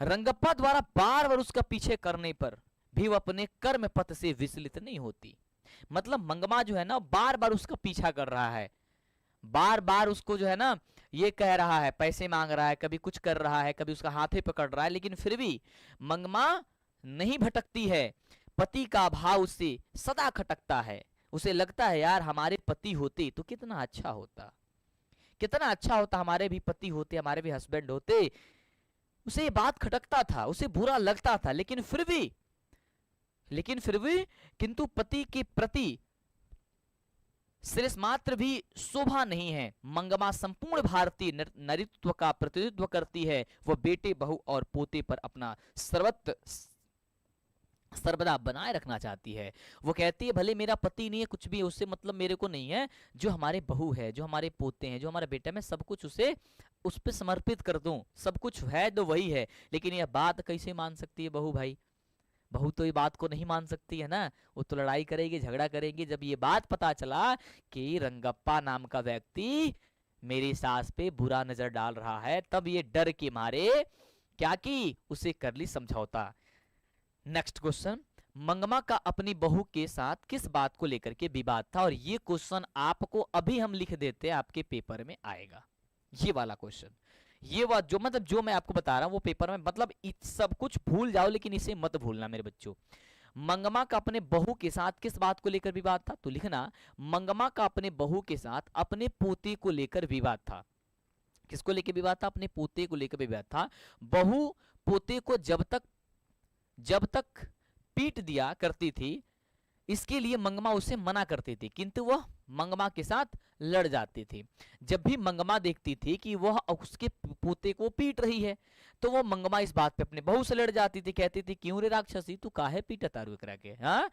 रंगप्पा द्वारा बार बार उसका पीछे करने पर भी वह अपने कर्म पथ से विचलित नहीं होती। मतलब मंगमा जो है ना बार बार उसका पीछा कर रहा है, बार बार उसको जो है ना ये कह रहा है, पैसे मांग रहा है, कभी कुछ कर रहा है, कभी उसका हाथे पकड़ रहा है, लेकिन फिर भी मंगमा नहीं भटकती है। पति का भाव उससे सदा खटकता है। उसे लगता है यार हमारे पति होते तो कितना अच्छा होता, कितना अच्छा होता, हमारे भी पति होते, हमारे भी हस्बैंड होते। उसे ये बात खटकता था, उसे बुरा लगता था, लेकिन फिर भी किंतु पति के प्रति श्रेष्ठ मात्र भी शोभा नहीं है। मंगमा संपूर्ण भारतीय नारीत्व का प्रतिनिधित्व करती है। वह बेटे, बहू और पोते पर अपना सर्वदा बनाए रखना चाहती है। वो कहती है भले मेरा पति नहीं है, कुछ भी उससे मतलब मेरे को नहीं है, जो हमारे बहू है, जो हमारे पोते हैं, जो हमारा बेटा, मैं सब कुछ उसे उस पर समर्पित कर दूं, सब कुछ है तो वही है। लेकिन यह बात कैसे मान सकती है बहू? भाई बहू तो ये बात को नहीं मान सकती है ना, वो तो लड़ाई करेगी, झगड़ा करेगी। जब ये बात पता चला कि रंगप्पा नाम का व्यक्ति मेरी सास पे बुरा नजर डाल रहा है, तब ये डर के मारे क्या की, उसे कर ली समझौता। नेक्स्ट क्वेश्चन, मंगमा का अपनी बहू के साथ किस बात को लेकर के विवाद था? और ये क्वेश्चन आपको अभी हम लिख देते हैं, आपके पेपर में आएगा ये वाला क्वेश्चन। ये बात जो मतलब जो मैं आपको बता रहा हूं वो पेपर में, मतलब सब कुछ भूल जाओ लेकिन इसे मत भूलना मेरे बच्चों। मंगमा का अपने बहू के साथ किस बात को लेकर विवाद था? तो लिखना, मंगमा का अपने बहू के साथ अपने पोते को लेकर विवाद था। किसको लेकर विवाद था? अपने पोते को लेकर विवाद था। बहू पोते को जब तक पीट दिया करती थी, इसके लिए मंगमा उसे मना करती थी, किंतु वह मंगमा के साथ लड़ जाती थी। जब भी मंगमा देखती थी कि वह उसके पोते को पीट रही है, तो वो मंगमा इस बात पे अपने बहू से लड़ जाती थी, कहती थी क्यों रे राक्षसी, तू काहे पीटा तारू करा के, हाँ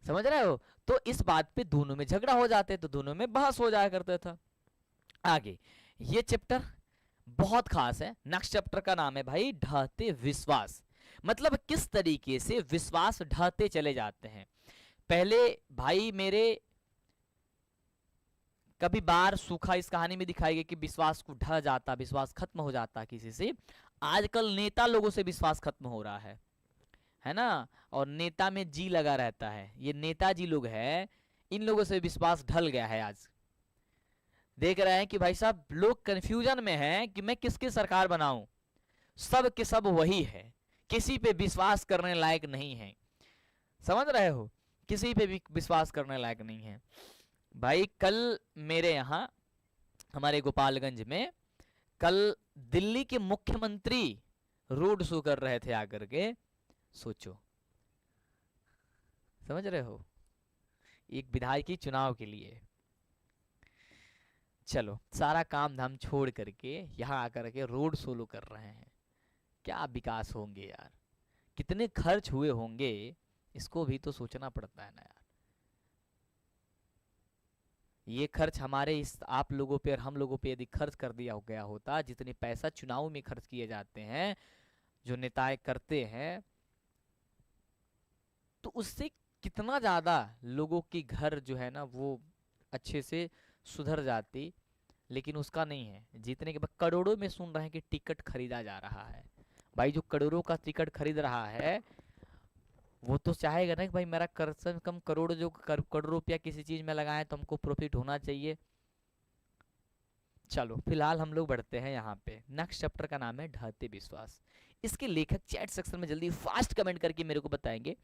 समझ रहे हो? तो इस बात पे दोनों में झगड़ा हो जाते, तो दोनों में बहस हो जाया करता था। आगे ये चैप्टर बहुत खास है। नेक्स्ट चैप्टर का नाम है भाई ढहते विश्वास। मतलब किस तरीके से विश्वास ढहते चले जाते हैं। पहले भाई मेरे कभी बार सूखा इस कहानी में दिखाई गई कि विश्वास को ढह जाता, विश्वास खत्म हो जाता किसी से। आजकल नेता लोगों से विश्वास खत्म हो रहा है ना, और नेता में जी लगा रहता है। ये नेताजी लोग हैं, इन लोगों से विश्वास ढल गया है। आज देख रहे हैं कि भाई साहब लोग कंफ्यूजन में हैं कि मैं किसकी सरकार बनाऊं, सब के सब वही है, किसी पे विश्वास करने लायक नहीं है। समझ रहे हो? किसी पे भी विश्वास करने लायक नहीं है। भाई कल मेरे यहाँ हमारे गोपालगंज में कल दिल्ली के मुख्यमंत्री रोड शो कर रहे थे आकर के। सोचो, समझ रहे हो? एक विधायकी चुनाव के लिए चलो सारा काम धाम छोड़ करके यहाँ आकर के रोड शो कर रहे हैं। क्या विकास होंगे यार, कितने खर्च हुए होंगे, इसको भी तो सोचना पड़ता है ना यार। ये खर्च हमारे इस आप लोगों पे और हम लोगों पे यदि खर्च कर दिया गया होता, जितने पैसा चुनाव में खर्च किए जाते हैं, जो नेताएं करते हैं, तो उससे कितना ज्यादा लोगों की घर जो है ना वो अच्छे से सुधर जाती। लेकिन उसका नहीं है। जीतने के बाद करोड़ों में सुन रहे हैं कि टिकट खरीदा जा रहा है। भाई जो करोड़ों का टिकट खरीद रहा है वो तो चाहेगा ना कि भाई मेरा कम करोड़ जो करोड़ रुपया किसी चीज में लगाए तो हमको प्रॉफिट होना चाहिए। चलो फिलहाल हम लोग बढ़ते हैं यहाँ पे। नेक्स्ट चैप्टर का नाम है ढहते विश्वास। इसके लेखक चैट सेक्शन में जल्दी फास्ट कमेंट करके मेरे को बताएंगे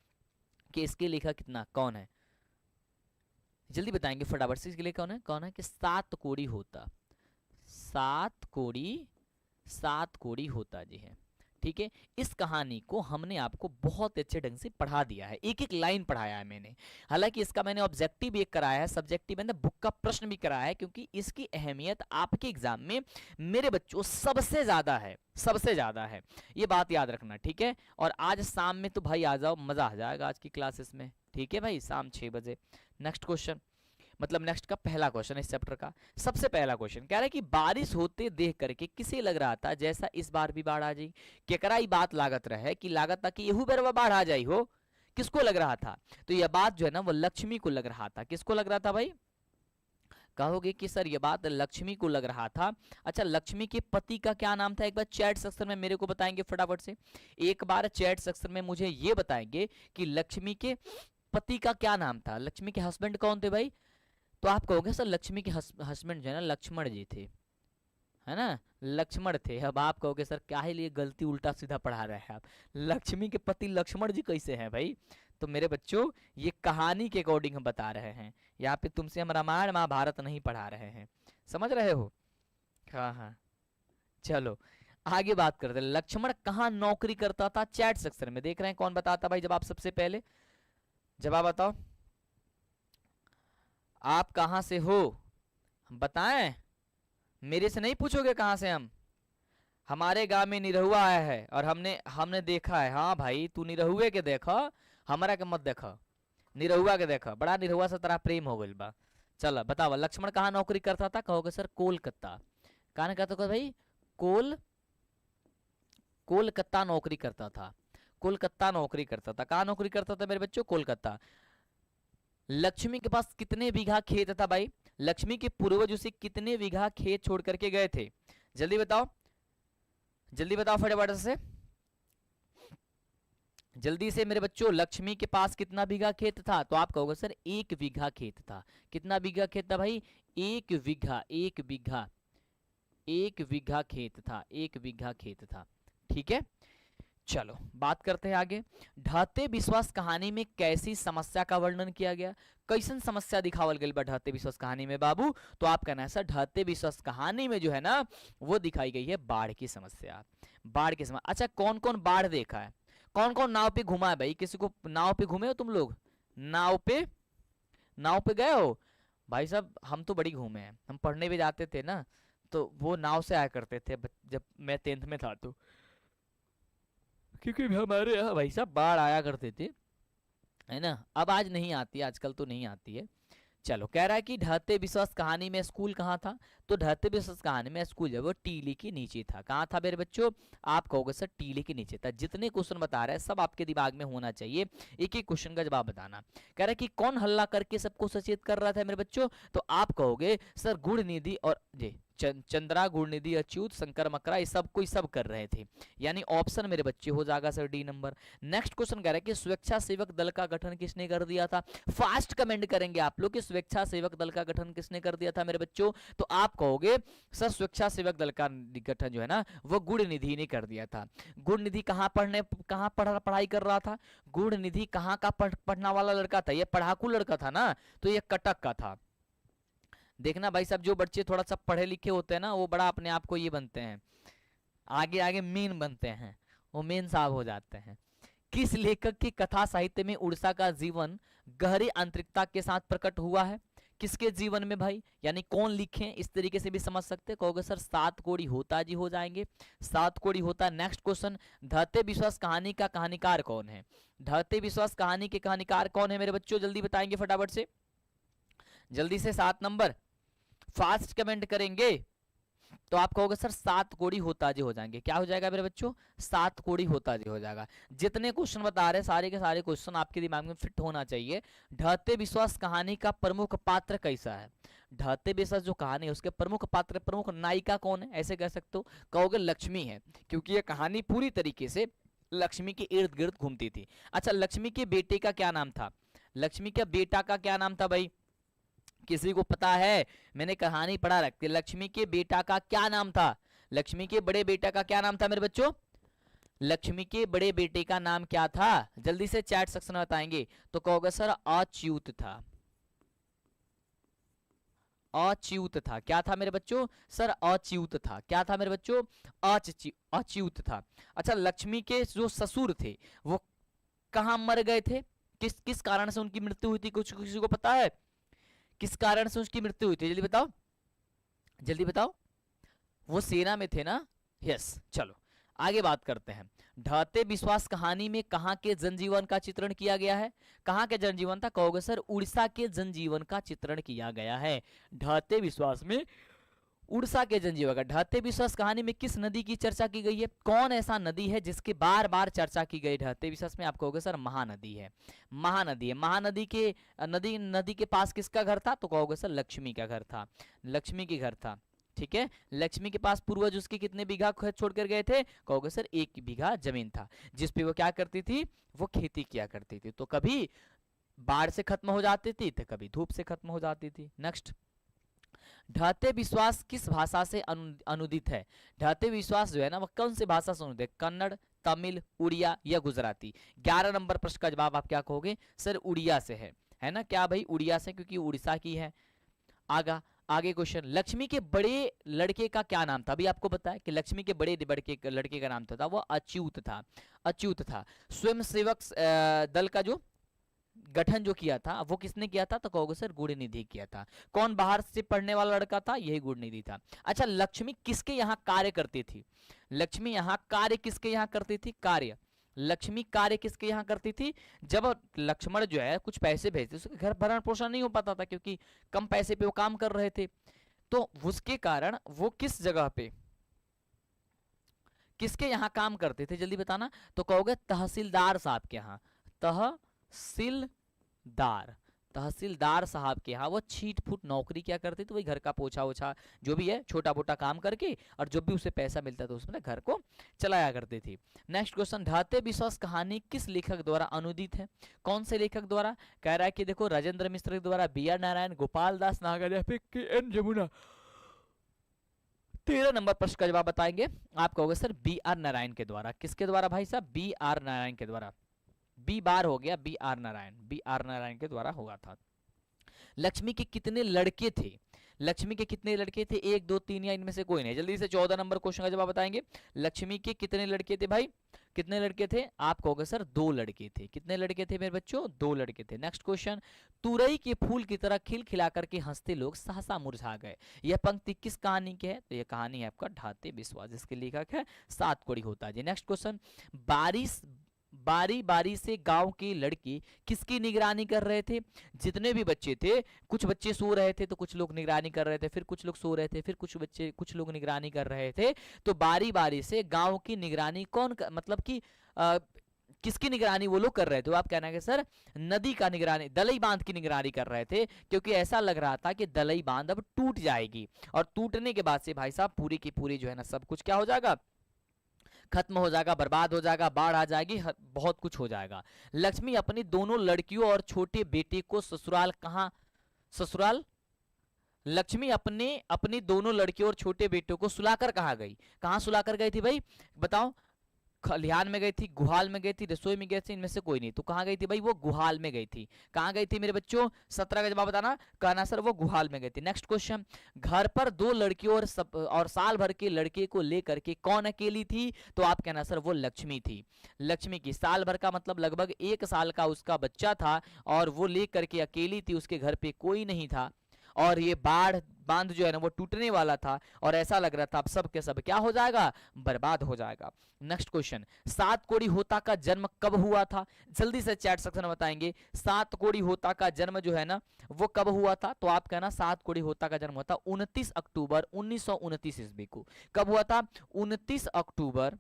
कि इसके लेखक कितना कौन है, जल्दी बताएंगे फटाफट से। इसके लिए कौन है कि सात कोड़ी होता जी है। ठीक है, इस कहानी को हमने आपको बहुत अच्छे ढंग से पढ़ा दिया है, एक एक लाइन पढ़ाया है मैंने। हालांकि इसका मैंने ऑब्जेक्टिव भी एक कराया है, सब्जेक्टिव मैंने बुक का प्रश्न भी कराया है, क्योंकि इसकी अहमियत आपके एग्जाम में मेरे बच्चों सबसे ज्यादा है, ये बात याद रखना। ठीक है, और आज शाम में तो भाई आ जाओ, मजा आ जाएगा आज की क्लासेस में। ठीक है भाई, शाम 6 बजे। नेक्स्ट क्वेश्चन, मतलब नेक्स्ट का पहला क्वेश्चन इस चैप्टर का। सबसे पहला क्वेश्चन कह रहा है कि बारिश होते देख करके किसे लग रहा था जैसा इस बार भी बाढ़ आ जाएगी। केकरा ई बात लागत रहे कि लागत था कि यहू बेर बाढ़ आ जाई हो। किसको लग रहा था? तो यह बात जो है ना वो लक्ष्मी को लग रहा था। किसको लग रहा था भाई? कहोगे कि सर ये बात लक्ष्मी को लग रहा था। अच्छा, लक्ष्मी के पति का क्या नाम था? एक बार चैट सेक्शन में मेरे को बताएंगे फटाफट से। एक बार चैट सेक्शन में मुझे ये बताएंगे कि लक्ष्मी के पति का क्या नाम था। लक्ष्मी के हस्बैंड कौन थे भाई? तो आप कहोगे सर लक्ष्मी के हस्बैंड जो है ना लक्ष्मण जी थे, है ना, लक्ष्मण थे। अब आप कहोगे सर क्या ही लिए गलती उल्टा सीधा पढ़ा रहे हैं आप, लक्ष्मी के पति लक्ष्मण जी कैसे हैं भाई? तो मेरे बच्चों ये कहानी के अकॉर्डिंग हम बता रहे हैं, यहाँ पे तुमसे हम रामायण महाभारत नहीं पढ़ा रहे हैं, समझ रहे हो? हाँ हाँ, चलो आगे बात करते हैं। लक्ष्मण कहाँ नौकरी करता था? चैट सेक्शन में देख रहे हैं कौन बताता भाई जवाब? सबसे पहले जवाब बताओ, आप कहाँ से हो बताएं। मेरे से नहीं पूछोगे कहाँ से हम? हमारे गांव में निरहुआ आया है और हमने हमने देखा है। हाँ भाई तू निरहुए के देखा, हमारा के मत देखा, निरहुआ के देखा। बड़ा निरहुआ से तेरा प्रेम हो गइल बा। चलो बताओ लक्ष्मण कहाँ नौकरी करता था? कहोगे सर कोलकाता। कहाँ कहते हो भाई? कोलकाता नौकरी करता था। कोलकाता नौकरी करता था। कहाँ नौकरी करता था मेरे बच्चों? कोलकाता। लक्ष्मी के पास कितने बीघा खेत था भाई? लक्ष्मी के पूर्वज उसे कितने बीघा खेत छोड़ करके गए थे? जल्दी बताओ, जल्दी बताओ फटाफट से, जल्दी से मेरे बच्चों। लक्ष्मी के पास कितना बीघा खेत था? तो आप कहोगे सर 1 बीघा खेत था। कितना बीघा खेत था भाई? 1 बीघा, 1 बीघा, 1 बीघा खेत था, 1 बीघा खेत था। ठीक है, चलो बात करते हैं आगे। ढहते विश्वास कहानी में कैसी समस्या का वर्णन किया गया? कैसन समस्या दिखावल गई बा ढहते विश्वास कहानी में बाबू? तो आप कहना है सर ढहते विश्वास कहानी में जो है ना वो दिखाई गई है बाढ़ की समस्या। बाढ़ की समस्या। अच्छा कौन कौन बाढ़ देखा है? कौन कौन नाव पे घुमा है भाई? किसी को नाव पे घूमे हो तुम लोग? नाव पे, नाव पे गए हो? भाई साहब हम तो बड़ी घूमे हैं, हम पढ़ने भी जाते थे ना तो वो नाव से आया करते थे जब मैं 10th में था तो, क्योंकि हमारे यहाँ भाई साहब बाढ़ आया करते थे, है ना। अब आज नहीं आती है, आजकल तो नहीं आती है। चलो कह रहा है कि ढहते विश्वास कहानी में स्कूल कहाँ था? तो ढहते विश्वास कहानी में स्कूल जो वो टीले के नीचे था। कहाँ था मेरे बच्चों? आप कहोगे सर टीले के नीचे था। जितने क्वेश्चन बता रहे हैं सब आपके दिमाग में होना चाहिए, एक एक क्वेश्चन का जवाब बताना। कह रहा है कि कौन हल्ला करके सबको सचेत कर रहा था मेरे बच्चों? तो आप कहोगे सर गुड़ निधि और जी चंद्रा, गुणनिधि, अच्युत, शंकर मकरा, ये सब कोई सब कर रहे थे। यानी ऑप्शन मेरे बच्चे हो जाएगा sir D number. Next question कह रहा है कि स्वेच्छासेवक दल का गठन किसने कर दिया था? फास्ट कमेंट करेंगे आप लोग कि स्वेच्छासेवक दल का गठन किसने कर दिया था मेरे बच्चों? तो आप कहोगे सर स्वेच्छासेवक दल का गठन जो है ना वो गुणनिधि ने कर दिया था। गुणनिधि कहाँ पढ़ाई कर रहा था? गुणनिधि कहाँ का पढ़ना वाला लड़का था? ये पढ़ाकू लड़का था ना, तो ये कटक का था। देखना भाई साहब जो बच्चे थोड़ा सा पढ़े लिखे होते हैं ना वो बड़ा अपने आप को ये बनते हैं, आगे आगे मेन बनते हैं, वो मेन साहब हो जाते हैं। किस लेखक की कथा साहित्य में उड़ीसा का जीवन गहरी आंतरिकता के साथ प्रकट हुआ है? किसके जीवन में भाई? यानी कौन लिखे, इस तरीके से भी समझ सकते। कहोगे सर सात कोड़ी होता जी हो जाएंगे, सात कोड़ी होता। नेक्स्ट क्वेश्चन, ढहते विश्वास कहानी का कहानीकार कौन है? ढहते विश्वास कहानी के कहानीकार कौन है मेरे बच्चों? जल्दी बताएंगे फटाफट से, जल्दी से 7 नंबर फास्ट कमेंट करेंगे। तो आप कहोगे सर सात कोड़ी होता जी हो जाएंगे। क्या हो जाएगा मेरे बच्चों? सात कोड़ी होता जी हो जाएगा। जितने क्वेश्चन बता रहे सारे के सारे क्वेश्चन आपके दिमाग में फिट होना चाहिए। ढहते विश्वास कहानी का प्रमुख पात्र कैसा है? ढहते विश्वास जो कहानी है उसके प्रमुख पात्र, प्रमुख नायिका कौन है ऐसे कह सकते हो? कहोगे लक्ष्मी है, क्योंकि यह कहानी पूरी तरीके से लक्ष्मी के इर्द गिर्द घूमती थी। अच्छा लक्ष्मी के बेटे का क्या नाम था? लक्ष्मी के बेटा का क्या नाम था भाई? किसी को पता है? मैंने कहानी पढ़ा रखती है। लक्ष्मी के बेटा का क्या नाम था? लक्ष्मी के बड़े बेटा का क्या नाम था मेरे बच्चों? लक्ष्मी के बड़े बेटे का नाम क्या था? जल्दी से चैट सेक्शन में बताएंगे। तो कहोगे सर अच्युत था। अच्युत था। क्या था मेरे बच्चों? सर अच्युत था। क्या था मेरे बच्चों? अच्युत था। अच्छा लक्ष्मी के जो ससुर थे वो कहाँ मर गए थे? किस किस कारण से उनकी मृत्यु हुई थी? कुछ किसी को पता है किस कारण से उसकी मृत्यु हुई थी? जल्दी बताओ, जल्दी बताओ। वो सेना में थे ना? यस। चलो आगे बात करते हैं। ढहते विश्वास कहानी में कहाँ के जनजीवन का चित्रण किया गया है? कहाँ के जनजीवन था? कहोगे सर उड़ीसा के जनजीवन का चित्रण किया गया है ढहते विश्वास में। उड़ीसा के जनजीवन का। ढहते विश्वास कहानी में किस नदी की चर्चा की गई है? कौन ऐसा नदी है जिसकी बार बार चर्चा की गई ढहते विश्वास में? आप कहोगे सर महानदी है। महानदी है। महानदी के नदी के पास किसका घर था? तो कहोगे सर लक्ष्मी का घर था। लक्ष्मी के घर था। ठीक है, लक्ष्मी के पास पूर्वज उसके कितने बीघा खेत छोड़कर गए थे? कहोगे सर 1 बीघा जमीन था, जिसपे वो क्या करती थी? वो खेती किया करती थी। तो कभी बाढ़ से खत्म हो जाती थी तो कभी धूप से खत्म हो जाती थी। नेक्स्ट, ढहते विश्वास किस भाषा से अनुदित है? ढहते विश्वास जो है ना वो कौन सी भाषा से अनुदित है? कन्नड़, तमिल, उड़िया या गुजराती? 11 नंबर प्रश्न का जवाब आप क्या कहोगे? सर उड़िया से है ना? क्या भाई? उड़िया से, क्योंकि उड़ीसा की है। आगे क्वेश्चन, लक्ष्मी के बड़े लड़के का क्या नाम था? अभी आपको बताया कि लक्ष्मी के बड़े लड़के का नाम था वो अच्युत था। अच्युत था। स्वयं सेवक दल का जो गठन जो किया था वो किसने किया था? तो कहोगे सर गुणनिधि किया था। कौन बाहर से पढ़ने वाला लड़का था? यही गुणनिधि था। अच्छा, लक्ष्मी किसके यहाँ कार्य करती थी? लक्ष्मी यहाँ कार्य किसके यहाँ करती थी? कार्य लक्ष्मी कार्य किसके यहाँ करती थी? जब लक्ष्मण जो है कुछ पैसे भेजते, उसके घर भरण पोषण नहीं हो पाता था क्योंकि कम पैसे पे वो काम कर रहे थे, तो उसके कारण वो किस जगह पे किसके यहाँ काम करते थे? जल्दी बताना। तो कहोगे तहसीलदार साहब के यहाँ। तहसीलदार साहब के यहाँ वो छीट फूट नौकरी क्या करते थे? वही घर का पोछा ओछा जो भी है छोटा मोटा काम करके, और जब भी उसे पैसा मिलता था उसमें घर को चलाया करती थी। नेक्स्ट क्वेश्चन, ढहते विश्वास कहानी किस लेखक द्वारा अनुदित है? कौन से लेखक द्वारा? कह रहा है कि देखो राजेंद्र मिश्र के द्वारा, बी.आर. नारायण, गोपाल दास नागर या फिर के.एन. जमुना। 13 नंबर प्रश्न का जवाब बताएंगे। आप कहोगे सर बी.आर. नारायण के द्वारा। किसके द्वारा भाई साहब? बी.आर. नारायण के द्वारा। बी बार हो गया, बी.आर. नारायण के द्वारा हुआ था। लक्ष्मी के कितने लड़के थे? लक्ष्मी के कितने लड़के थे? 1, 2, 3 या इनमें से कोई नहीं? जल्दी से 14 नंबर क्वेश्चन का जवाब बताएंगे। लक्ष्मी के कितने लड़के थे भाई? कितने लड़के थे? आप कहोगे सर 2 लड़के थे। कितने लड़के थे मेरे बच्चों? 2 लड़के थे। नेक्स्ट क्वेश्चन, तुरई के फूल की तरह खिलखिला करके हंसते लोग सहसा मुरझा गए। यह पंक्ति किस कहानी की है? तो यह कहानी है आपका ढहते विश्वास, जिसके लेखक है सातकोड़ी होता जी। नेक्स्ट क्वेश्चन, बारी बारी से गांव के लड़के किसकी निगरानी कर रहे थे? जितने भी बच्चे थे, कुछ बच्चे सो रहे थे तो कुछ लोग निगरानी कर रहे थे, फिर कुछ लोग सो रहे थे, फिर कुछ लोग निगरानी कर रहे थे। तो बारी बारी से गांव की निगरानी मतलब कि किसकी निगरानी वो लोग कर रहे थे? आप कहना है कि सर नदी का निगरानी, दलई बांध की निगरानी कर रहे थे, क्योंकि ऐसा लग रहा था कि दलई बांध अब टूट जाएगी, और टूटने के बाद से भाई साहब पूरी की पूरी जो है ना सब कुछ क्या हो जाएगा? खत्म हो जाएगा, बर्बाद हो जाएगा, बाढ़ आ जाएगी, बहुत कुछ हो जाएगा। लक्ष्मी अपनी दोनों लड़कियों और छोटे बेटे को ससुराल लक्ष्मी अपनी दोनों लड़कियों और छोटे बेटों को सुलाकर कहाँ गई? कहाँ सुलाकर गई थी भाई? बताओ। खलिहान में गई थी, गुहाल में गई थी, रसोई में गई थी? इनमें से कोई नहीं। तो कहाँ गई थी भाई? वो गुहाल में गई थी। कहाँ गई थी मेरे बच्चों? 17 का जवाब बताना। कहना सर वो गुहाल में गई थी। नेक्स्ट क्वेश्चन, घर पर 2 लड़कियों और साल भर के लड़के को लेकर के कौन अकेली थी? तो आप कहना सर वो लक्ष्मी थी। लक्ष्मी की साल भर का मतलब लगभग 1 साल का उसका बच्चा था, और वो लेकर के अकेली थी, उसके घर पे कोई नहीं था, और ये बांध जो है ना वो टूटने वाला था, और ऐसा लग रहा था अब सब के सब क्या हो जाएगा? बर्बाद हो जाएगा। नेक्स्ट क्वेश्चन, सातकोड़ी होता का जन्म कब हुआ था? जल्दी से चैट सेक्शन में बताएंगे। सातकोड़ी होता का जन्म जो है ना वो कब हुआ था? तो आप कहना सातकोड़ी होता का जन्म हुआ था 29 अक्टूबर 1929 ईस्वी को। कब हुआ था? 29 अक्टूबर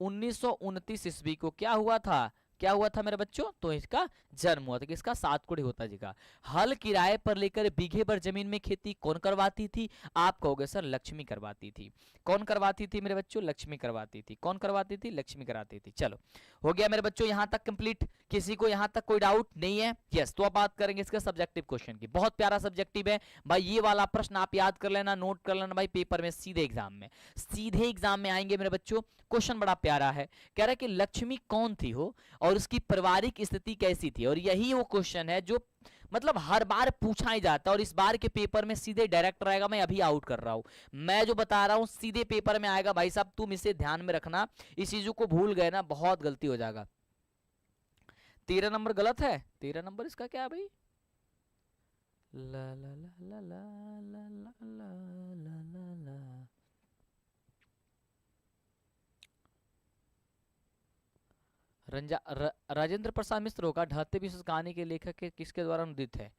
1929 ईस्वी को क्या हुआ था? क्या हुआ था मेरे बच्चों? तो इसका जन्म हुआ था। किसका? सातकोड़ी होता जी का। हल किराए पर लेकर बीघे भर जमीन में खेती कौन करवाती थी? आप कहोगे सर लक्ष्मी करवाती थी। कौन करवाती थी मेरे बच्चों? लक्ष्मी करवाती थी। कौन करवाती थी? लक्ष्मी कराती थी। चलो हो गया मेरे बच्चों यहां तक कंप्लीट। किसी को यहां तक कोई डाउट नहीं है? यस। तो अब बात करेंगे इसका सब्जेक्टिव क्वेश्चन की। बहुत प्यारा सब्जेक्टिव है भाई, ये वाला प्रश्न आप याद कर लेना, नोट कर लेना भाई, पेपर में सीधे एग्जाम में आएंगे मेरे बच्चों। क्वेश्चन बड़ा प्यारा है, कह रहा है कि लक्ष्मी कौन थी हो और उसकी पारिवारिक स्थिति कैसी थी? और यही वो क्वेश्चन है जो मतलब हर बार पूछा ही जाता है, और इस बार के पेपर में सीधे डायरेक्ट रहेगा। मैं अभी आउट कर रहा हूं, मैं जो बता रहा हूं सीधे पेपर में आएगा भाई साहब, तुम इसे ध्यान में रखना। इस चीजों को भूल गए ना बहुत गलती हो जाएगा। 13 नंबर गलत है। 13 नंबर इसका क्या है भाई? ला ला ला ला ला ला ला ला ला ला। राजेंद्र प्रसाद मिश्र होगा। ढाते विश्वास कहानी के लेखक के किसके द्वारा अनुदित है?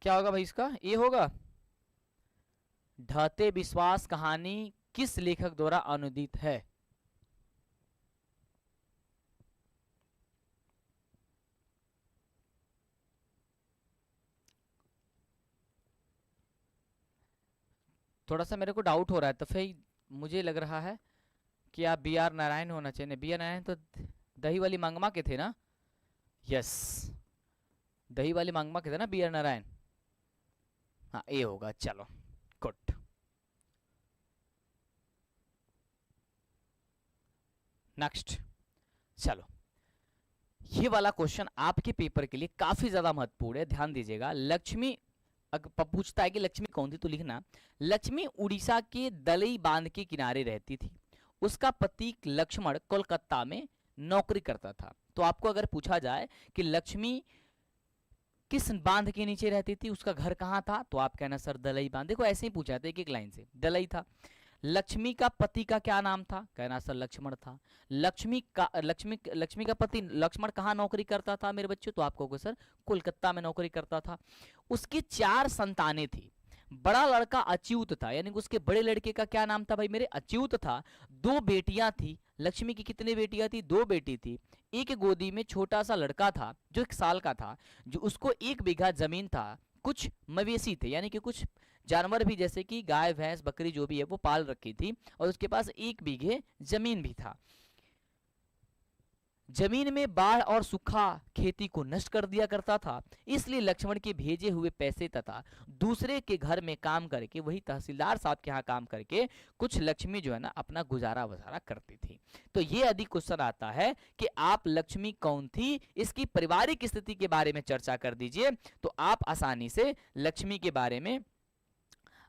क्या होगा भाई इसका? ये होगा। ढाते विश्वास कहानी किस लेखक द्वारा अनुदित है? थोड़ा सा मेरे को डाउट हो रहा है, तो फिर मुझे लग रहा है कि आप बी आर नारायण होना चाहिए। बी आर नारायण तो दही वाली मांगमा के थे ना? यस, दही वाली मांगमा के थे ना बी आर नारायण। हाँ, ये होगा। चलो गुड। नेक्स्ट, चलो ये वाला क्वेश्चन आपके पेपर के लिए काफी ज्यादा महत्वपूर्ण है, ध्यान दीजिएगा। लक्ष्मी अगर पूछता है कि लक्ष्मी कौन थी, तो लिखना लक्ष्मी उड़ीसा के दलई बांध के किनारे रहती थी। उसका पति लक्ष्मण कोलकाता में नौकरी करता था। तो आपको अगर पूछा जाए कि लक्ष्मी किस बांध के नीचे रहती थी, उसका घर कहाँ था, तो आप कहना सर दलई बांध। देखो ऐसे ही पूछा था, एक एक लाइन से दलई था। लक्ष्मी का पति का क्या नाम था, कहना सर लक्ष्मण था। लक्ष्मी का पति लक्ष्मण कहाँ नौकरी करता था मेरे बच्चों, तो आपको सर कोलकाता में नौकरी करता था। उसकी 4 संतानें थी। बड़ा लड़का अच्युत था, यानी कि उसके बड़े लड़के का क्या नाम था भाई मेरे? अच्युत था। 2 बेटियां थी। लक्ष्मी की कितनी बेटियां थी? 2 बेटी थी। एक गोदी में छोटा सा लड़का था जो 1 साल का था, जो उसको 1 बीघा जमीन था। कुछ मवेशी थे, यानी कि कुछ जानवर भी, जैसे कि गाय भैंस बकरी जो भी है वो पाल रखी थी, और उसके पास 1 बीघे जमीन भी था। जमीन में बाढ़ और सूखा खेती को नष्ट कर दिया करता था, इसलिए लक्ष्मण के भेजे हुए पैसे तथा दूसरे के घर में काम करके, वही तहसीलदार साहब के यहाँ काम करके, कुछ लक्ष्मी जो है ना अपना गुजारा वजारा करती थी। तो ये अधिक क्वेश्चन आता है कि आप लक्ष्मी कौन थी, इसकी पारिवारिक स्थिति के बारे में चर्चा कर दीजिए, तो आप आसानी से लक्ष्मी के बारे में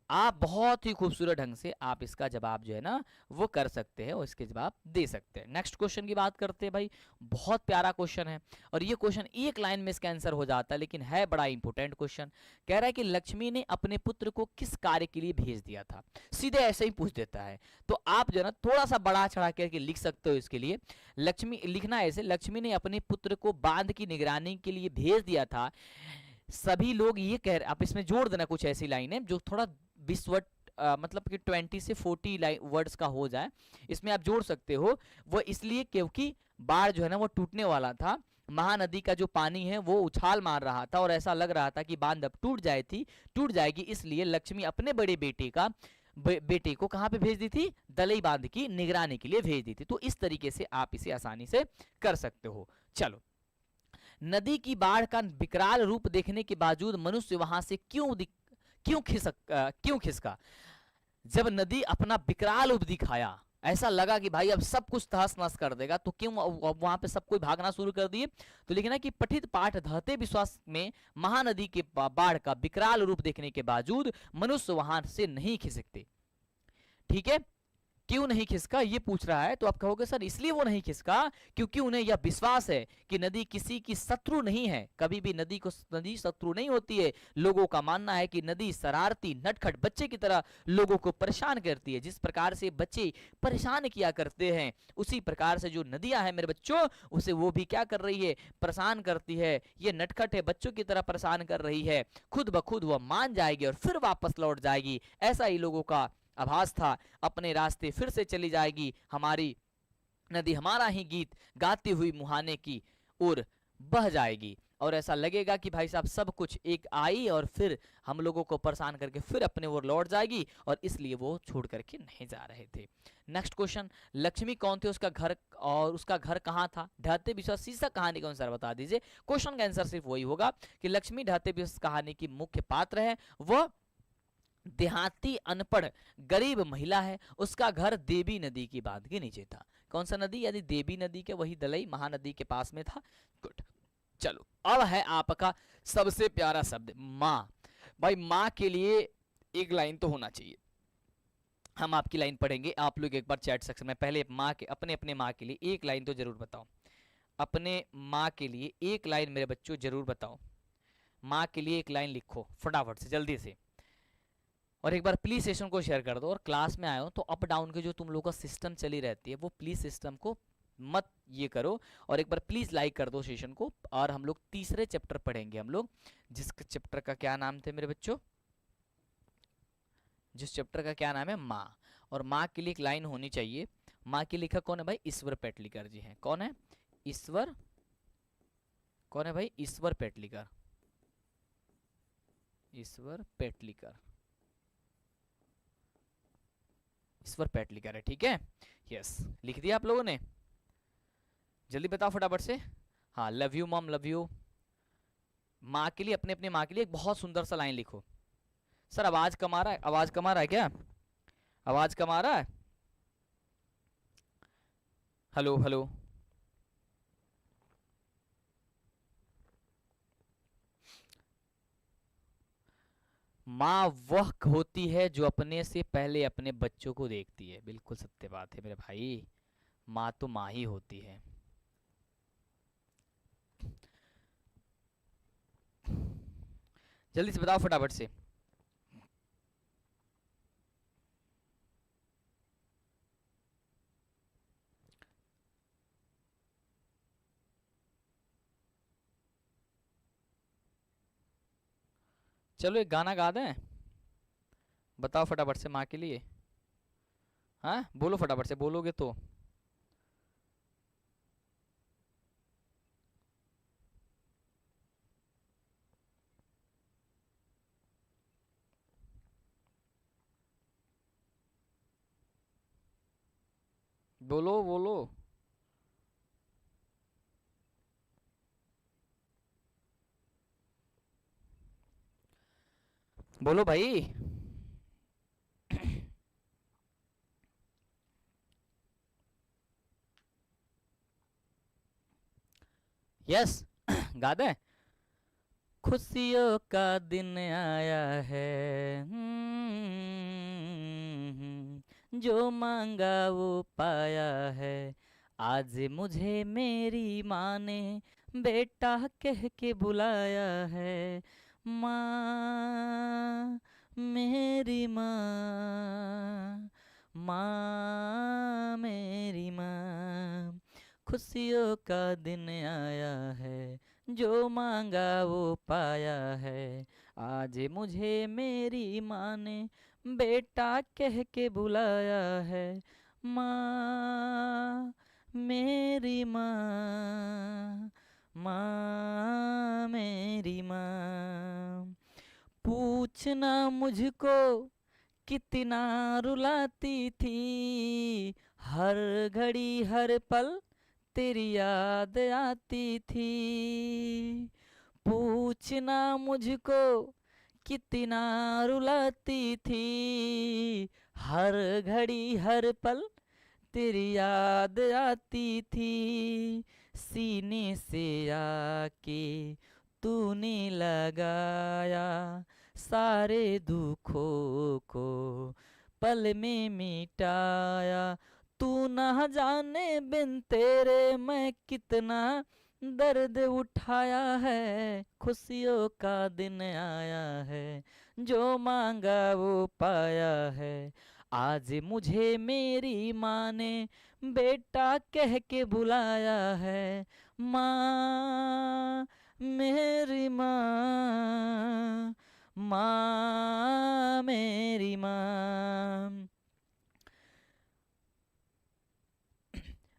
आप बहुत ही खूबसूरत ढंग से आप इसका जवाब जो है ना वो कर सकते हैं और इसके जवाब दे सकते हैं। नेक्स्ट क्वेश्चन की बात करते हैं भाई, बहुत प्यारा क्वेश्चन है, और ये क्वेश्चन एक लाइन में इसका आंसर हो जाता है, लेकिन है बड़ा इंपॉर्टेंट क्वेश्चन। कह रहा है कि लक्ष्मी ने अपने पुत्र को किस कार्य के लिए भेज दिया था? सीधे ऐसे ही पूछ देता है, तो आप जो है ना थोड़ा सा बढ़ा चढ़ा करके लिख सकते हो। इसके लिए लक्ष्मी लिखना ऐसे, लक्ष्मी ने अपने पुत्र को बांध की निगरानी के लिए भेज दिया था। सभी लोग ये कह रहे, आप इसमें जोड़ देना कुछ ऐसी लाइन है जो थोड़ा 20 वर्ड मतलब कि 20 से 40 वर्ड्स का हो जाए, इसमें आप जोड़ सकते हो। वो इसलिए क्योंकि बाढ़ जो है ना वो टूटने वाला था, महानदी का जो पानी है वो उछाल मार रहा था, और ऐसा लग रहा था कि बांध अब टूट जाएगी, इसलिए लक्ष्मी अपने बड़े बेटे को कहाँ पे भेज दी थी? दलई बांध की निगरानी के लिए भेज दी थी। तो इस तरीके से आप इसे आसानी से कर सकते हो। चलो, नदी की बाढ़ का विकराल रूप देखने के बावजूद मनुष्य वहां से क्यों खिसका? जब नदी अपना विकराल रूप दिखाया, ऐसा लगा कि भाई अब सब कुछ तहस नहस कर देगा, तो क्यों अब वहां पे सब कोई भागना शुरू कर दिए? तो लिखना कि पठित पाठ धहते विश्वास में महानदी के बाढ़ का विकराल रूप देखने के बावजूद मनुष्य वहां से नहीं खिसकते। ठीक है, क्यों नहीं खिसका ये पूछ रहा है, तो आप कहोगे सर इसलिए वो नहीं खिसका क्योंकि उन्हें यह विश्वास है कि नदी किसी की शत्रु नहीं है। कभी भी नदी शत्रु नहीं होती है। लोगों का मानना है कि नदी शरारती नटखट बच्चे की तरह लोगों को परेशान करती है। जिस प्रकार से बच्चे परेशान किया करते हैं, उसी प्रकार से जो नदियां हैं मेरे बच्चों, उसे वो भी क्या कर रही है? परेशान करती है। ये नटखट है, बच्चों की तरह परेशान कर रही है। खुद ब खुद वह मान जाएगी और फिर वापस लौट जाएगी, ऐसा ही लोगों का आभास था। अपने रास्ते फिर से चली जाएगी हमारी नदी, हमारा ही गीत गाती हुई मुहाने की ओर बह जाएगी, और ऐसा लगेगा कि भाई साहब सब कुछ एक आई और फिर हम लोगों को परेशान करके फिर अपने ओर लौट जाएगी, और इसलिए वो छोड़ करके नहीं जा रहे थे। नेक्स्ट क्वेश्चन, लक्ष्मी कौन थे, उसका घर और उसका घर कहाँ था? ढाते विश्वास शीर्षक कहानी के अनुसार बता दीजिए। क्वेश्चन का आंसर सिर्फ वही होगा कि लक्ष्मी ढाते विश्वास कहानी की मुख्य पात्र है। वह देहाती अनपढ़ गरीब महिला है। उसका घर देवी नदी की बांध के नीचे था। कौन सा नदी? यदि देवी नदी के, वही दलई महानदी के पास में था। गुड। चलो, अब है आपका सबसे प्यारा शब्द माँ। भाई माँ के लिए एक लाइन तो होना चाहिए। हम आपकी लाइन पढ़ेंगे, आप लोग एक बार चैट सेक्शन में पहले माँ के अपने माँ के लिए एक लाइन तो जरूर बताओ। अपने माँ के लिए एक लाइन मेरे बच्चों जरूर बताओ। माँ के लिए एक लाइन लिखो फटाफट से, जल्दी से। और एक बार प्लीज सेशन को शेयर कर दो, और क्लास में आए हो तो अप डाउन के जो तुम लोगों का सिस्टम चली रहती है, वो प्लीज सिस्टम को मत ये करो। और एक बार प्लीज लाइक कर दो सेशन को। और हम लोग तीसरे चैप्टर पढ़ेंगे हम लोग, जिस चैप्टर का क्या नाम थे मेरे बच्चों, जिस चैप्टर का क्या नाम है, माँ। और माँ के लिए एक लाइन होनी चाहिए। माँ की लेखक कौन है भाई, ईश्वर पेटलिकर जी हैं। कौन है, ईश्वर, कौन है भाई, ईश्वर पेटलिकर, ईश्वर पेटलिकर, ईश्वर पेटलिकर है, ठीक है। यस, लिख दिया आप लोगों ने, जल्दी बताओ फटाफट से। हाँ, love you mom, love you. माँ के लिए, अपने अपने माँ के लिए एक बहुत सुंदर सा लाइन लिखो। सर आवाज कम आ रहा है, आवाज कम आ रहा है क्या, आवाज कम आ रहा है, हेलो हेलो। माँ वह होती है जो अपने से पहले अपने बच्चों को देखती है, बिल्कुल सत्य बात है मेरे भाई, माँ तो माँ ही होती है। जल्दी से बताओ फटाफट से। चलो एक गाना गा दें, बताओ फटाफट से माँ के लिए। हाँ बोलो फटाफट से, बोलोगे तो। बोलो बोलो, बोलो भाई। यस गा दें। खुशियों का दिन आया है, जो मांगा वो पाया है। आज मुझे मेरी माँ ने बेटा कह के बुलाया है। माँ, मेरी माँ, माँ मेरी माँ, खुशियों का दिन आया है, जो मांगा वो पाया है। आज मुझे मेरी माँ ने बेटा कह के बुलाया है। माँ, मेरी माँ, माँ मेरी माँ, पूछना मुझको कितना रुलाती थी, हर घड़ी हर पल तेरी याद आती थी। पूछना मुझको कितना रुलाती थी, हर घड़ी हर पल तेरी याद आती थी। सीने से आके तूने लगाया सारे दुखों को, पल में मिटाया। तू ना जाने बिन तेरे मैं कितना दर्द उठाया है। खुशियों का दिन आया है, जो मांगा वो पाया है। आज मुझे मेरी माँ ने बेटा कह के बुलाया है। माँ, मेरी माँ, माँ मेरी माँ,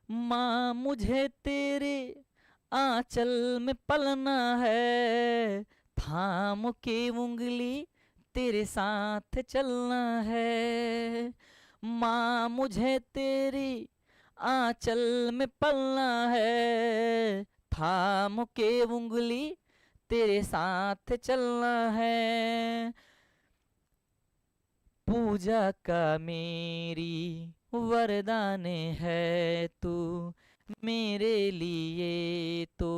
माँ मुझे तेरे आंचल में पलना है, थाम के उंगली तेरे साथ चलना है। माँ मुझे तेरी आंचल में पलना है, थाम के उंगली तेरे साथ चलना है। पूजा का मेरी वरदान है तू, मेरे लिए तो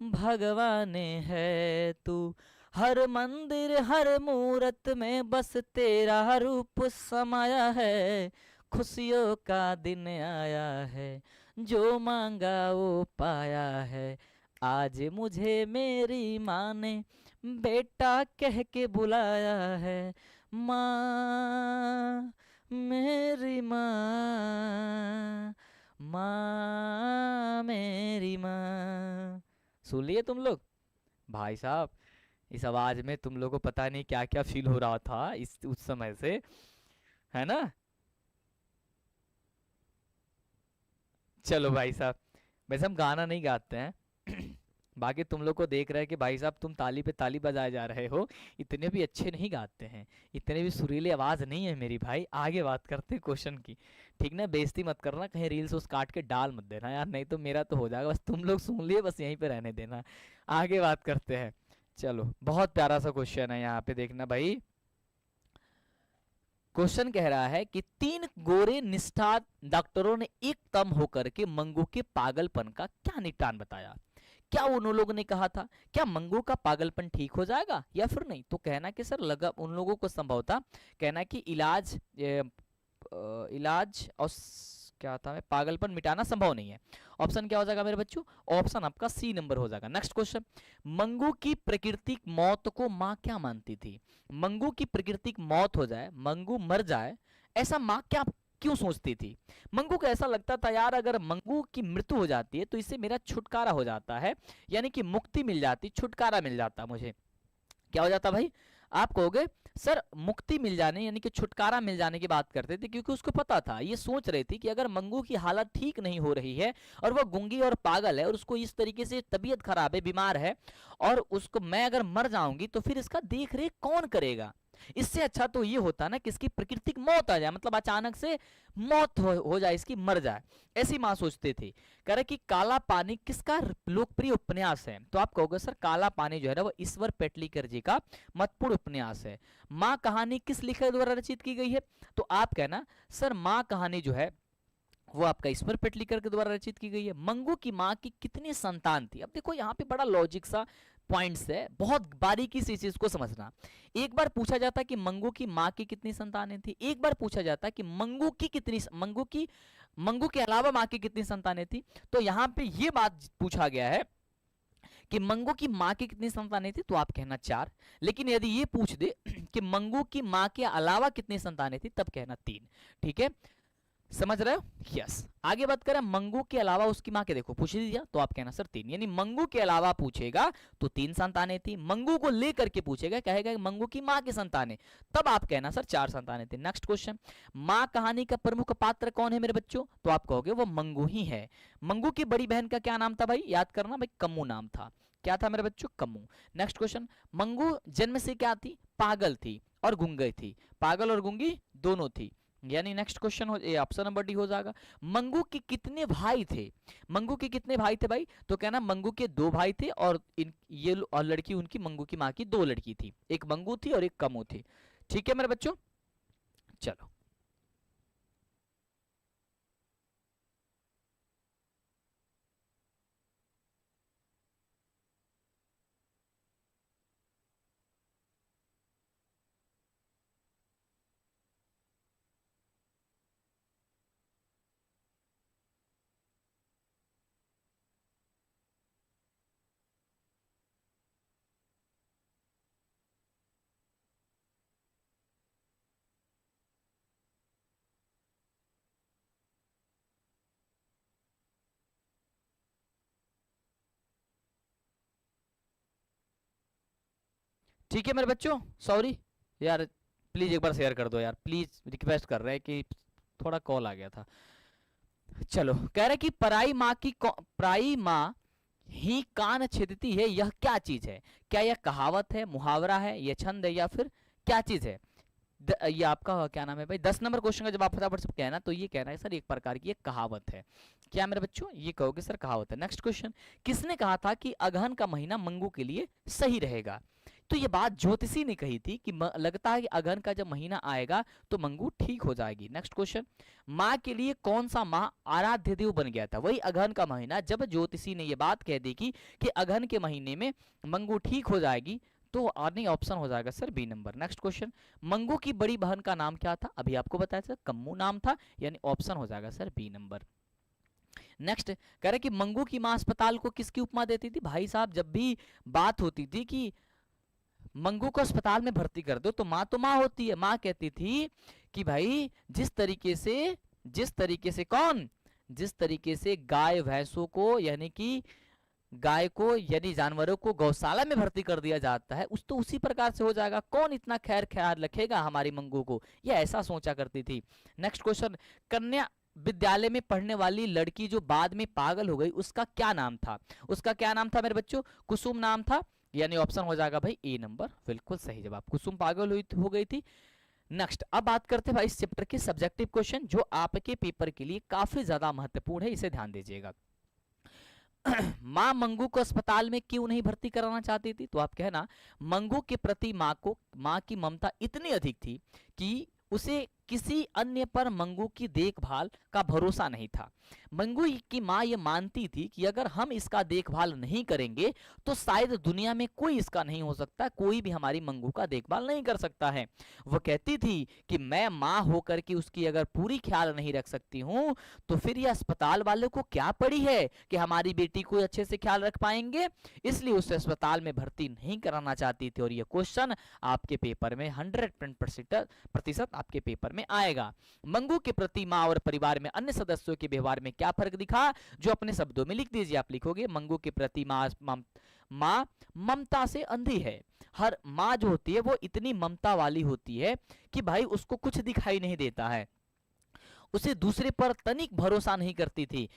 भगवान है तू। हर मंदिर हर मूरत में बस तेरा रूप समाया है। खुशियों का दिन आया है, जो मांगा वो पाया है। आज मुझे मेरी माँ ने बेटा कह के बुलाया है। माँ, मेरी माँ, माँ सुन लिए तुम लोग? भाई साहब, इस आवाज में तुम लोगों को पता नहीं क्या क्या फील हो रहा था इस उस समय से, है ना? चलो भाई साहब, वैसे हम गाना नहीं गाते हैं। बाकी तुम लोग को देख रहे हैं कि भाई साहब तुम ताली पे ताली बजाए जा रहे हो, इतने भी अच्छे नहीं गाते हैं, इतने भी सुरीली आवाज नहीं है मेरी भाई। आगे बात करते हैं क्वेश्चन की, ठीक ना? बेइज्जती मत करना, कहीं रील्स उस काट के डाल मत देना यार, नहीं तो मेरा तो हो जाएगा। बस तुम लोग सुन लिए, बस यहीं पे रहने देना। आगे बात करते हैं। चलो, बहुत प्यारा सा क्वेश्चन है यहाँ पे, देखना भाई। क्वेश्चन कह रहा है कि तीन गोरे निष्ठा डॉक्टरों ने एक दम होकर के मंगू के पागलपन का क्या निदान बताया? क्या उन लोगों ने कहा था क्या मंगू का पागलपन ठीक हो जाएगा या फिर नहीं? तो कहना कि सर लगा उन लोगों को संभव था, कहना कि इलाज और क्या था, पागलपन मिटाना संभव नहीं है। ऑप्शन क्या हो जाएगा मेरे बच्चों? ऑप्शन आपका सी नंबर हो जाएगा। नेक्स्ट क्वेश्चन, मंगू की प्राकृतिक मौत को माँ क्या मानती थी? मंगू की प्राकृतिक मौत हो जाए, मंगू मर जाए, ऐसा माँ क्या क्यों सोचती थी? मंगू को ऐसा लगता था यार अगर मंगू की मृत्यु हो जाती है तो इससे मेरा छुटकारा हो जाता है, यानी कि मुक्ति मिल जाती, छुटकारा मिल जाता मुझे। क्या हो जाता भाई? आप कहोगे सर मुक्ति मिल जाने यानी कि छुटकारा मिल जाने की बात करते थे, क्योंकि उसको पता था, ये सोच रही थी कि अगर मंगू की हालत ठीक नहीं हो रही है और वह गूंगी और पागल है और उसको इस तरीके से तबीयत खराब है, बीमार है, और उसको मैं अगर मर जाऊंगी तो फिर इसका देख रेख कौन करेगा? इससे अच्छा तो ये होता ना कि इसकी प्राकृतिक मौत आ जाए, मतलब अचानक से मौत हो जाए, इसकी मर जाए। ऐसी माँ सोचती थी। कह रहे कि काला पानी किसका लोकप्रिय उपन्यास है? तो आप कहोगे सर काला पानी जो है ना वो ईश्वर पेटलीकर जी का महत्वपूर्ण उपन्यास है। माँ कहानी किस लेखक द्वारा रचित की गई है? तो आप कहना सर माँ कहानी जो है वो आपका ईश्वर पेटलीकर के द्वारा रचित की गई है। मंगू की माँ की कितनी संतान थी? अब देखो यहाँ पे बड़ा लॉजिक सा पॉइंट्स है, बहुत बारीकी से इस चीज को समझना। एक बार पूछा जाता कि मंगू की माँ की कितनी संतानें थी, एक बार पूछा जाता कि मंगू के अलावा माँ की कितनी संतानें थी। तो यहाँ पे ये बात पूछा गया है कि मंगू की माँ की कितनी संतानें थी, तो आप कहना 4। लेकिन यदि ये पूछ दे कि मंगू की माँ के अलावा कितनी संतानें थी, तब कहना 3। ठीक है, समझ रहे हो? यस। आगे बात करें मंगू के अलावा उसकी माँ के, देखो पूछ दिया तो आप कहना सर 3, यानी मंगू के अलावा पूछेगा तो 3 संतानें थी, मंगू को लेकर के पूछेगा कहेगा कि मंगू की माँ की संतानें, तब आप कहना सर 4 संतानें थी। नेक्स्ट क्वेश्चन, माँ कहानी का प्रमुख पात्र कौन है मेरे बच्चों? तो आप कहोगे वो मंगू ही है। मंगू की बड़ी बहन का क्या नाम था भाई? याद करना भाई, कम्मू नाम था। क्या था मेरे बच्चों? कम्मू। नेक्स्ट क्वेश्चन, मंगू जन्म से क्या थी? पागल थी और गूंगी थी, पागल और गूंगी दोनों थी, यानी नेक्स्ट क्वेश्चन हो, ऑप्शन नंबर डी हो जाएगा। मंगू के कितने भाई थे? मंगू के कितने भाई थे भाई? तो कहना मंगू के 2 भाई थे और और लड़की उनकी मंगू की माँ की 2 लड़की थी, एक मंगू थी और एक कमू थी। ठीक है मेरे बच्चों, चलो। ठीक है मेरे बच्चों, सॉरी यार, प्लीज एक बार शेयर कर दो यार, प्लीज रिक्वेस्ट कर रहे हैं कि थोड़ा कॉल आ गया था। चलो, कह रहे कि पराई माँ ही कान छेदती है, यह क्या चीज है? क्या यह कहावत है, मुहावरा है, यह छंद है, या फिर क्या चीज है? ये आपका क्या नाम है भाई? 10 नंबर क्वेश्चन का जब आप फटाफट से कहना तो ये कहना है सर एक प्रकार की एक कहावत है। क्या मेरे बच्चों? ये कहोगे सर कहावत है। नेक्स्ट क्वेश्चन, किसने कहा था कि अगहन का महीना मंगू के लिए सही रहेगा? तो ये बात ज्योतिषी ने कही थी कि लगता है कि अगहन का जब महीना आएगा तो मंगू ठीक हो जाएगी। नेक्स्ट क्वेश्चन, माँ के लिए कौन सा माह आराध्य देव बन गया था? वही अगहन का महीना, जब ज्योतिषी ने ये बात कह दी कि अगहन के महीने में मंगू ठीक हो जाएगी, तो अर्निंग ऑप्शन हो जाएगा sir b number. Next question, Mangu की बड़ी बहन का नाम क्या था? अभी आपको बताया सर कम्मू नाम था, यानी ऑप्शन हो जाएगा सर बी नंबर। नेक्स्ट कह रहे कि मंगू की मां अस्पताल को किसकी उपमा देती थी? भाई साहब जब भी बात होती थी कि मंगू को अस्पताल में भर्ती कर दो तो माँ होती है, माँ कहती थी कि भाई जिस तरीके से गाय भैंसों को, यानी कि गाय को यानी जानवरों को गौशाला में भर्ती कर दिया जाता है, उस तो उसी प्रकार से हो जाएगा। कौन इतना खैर ख्याल रखेगा हमारी मंगू को, ये ऐसा सोचा करती थी। नेक्स्ट क्वेश्चन, कन्या विद्यालय में पढ़ने वाली लड़की जो बाद में पागल हो गई, उसका क्या नाम था? उसका क्या नाम था मेरे बच्चों? कुसुम नाम था, यानी ऑप्शन हो जाएगा भाई ए नंबर, बिल्कुल सही जवाब। कुसुम पागल हुई हो गई थी। नेक्स्ट, अब बात करते हैं भाई इस चैप्टर के सब्जेक्टिव क्वेश्चन, जो आपके पेपर के लिए काफी ज्यादा महत्वपूर्ण है, इसे ध्यान दीजिएगा। माँ मंगू को अस्पताल में क्यों नहीं भर्ती कराना चाहती थी? तो आप कहना, मंगू के प्रति माँ की ममता इतनी अधिक थी कि उसे किसी अन्य पर मंगू की देखभाल का भरोसा नहीं था। मंगू की माँ ये मानती थी कि अगर हम इसका देखभाल नहीं करेंगे तो शायद दुनिया में कोई इसका नहीं हो सकता, कोई भी हमारी मंगू का देखभाल नहीं कर सकता है। वो कहती थी कि मैं माँ होकर के उसकी अगर पूरी ख्याल नहीं रख सकती हूँ तो फिर ये अस्पताल वालों को क्या पड़ी है कि हमारी बेटी को अच्छे से ख्याल रख पाएंगे, इसलिए उसे अस्पताल में भर्ती नहीं कराना चाहती थी। और ये क्वेश्चन आपके पेपर में 100% आपके पेपर में आएगा। मंगू के प्रति माँ और परिवार में अन्य सदस्यों के व्यवहार में क्या फर्क दिखा? जो अपने शब्दों में लिख दीजिए। आप लिखोगे, मंगू के प्रति माँ ममता से अंधी है। हर माँ जो होती है वो इतनी ममता वाली होती है कि भाई उसको कुछ दिखाई नहीं देता है, उसे दूसरे पर तनिक भरोसा नहीं करती थी,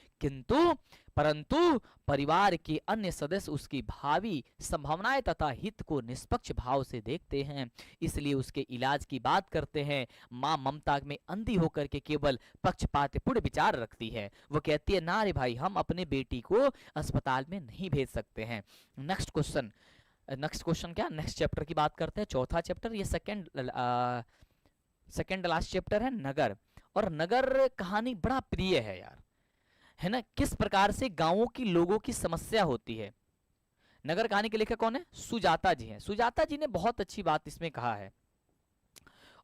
परंतु परिवार के अन्य सदस्य उसकी भावी संभावनाएं तथा हित को निष्पक्ष भाव से देखते हैं, इसलिए उसके इलाज की बात करते हैं। माँ ममता में अंधी होकर के केवल पक्षपातपूर्ण विचार रखती है। वो कहती है, ना रे भाई, हम अपने बेटी को अस्पताल में नहीं भेज सकते हैं। नेक्स्ट क्वेश्चन क्या, नेक्स्ट चैप्टर की बात करते हैं, चौथा चैप्टर, ये सेकंड लास्ट चैप्टर है, नगर। और नगर कहानी बड़ा प्रिय है यार, है ना। किस प्रकार से गांवों की लोगों की समस्या होती है। नगर कहानी के लेखक कौन है? सुजाता जी हैं। सुजाता जी ने बहुत अच्छी बात इसमें कहा है,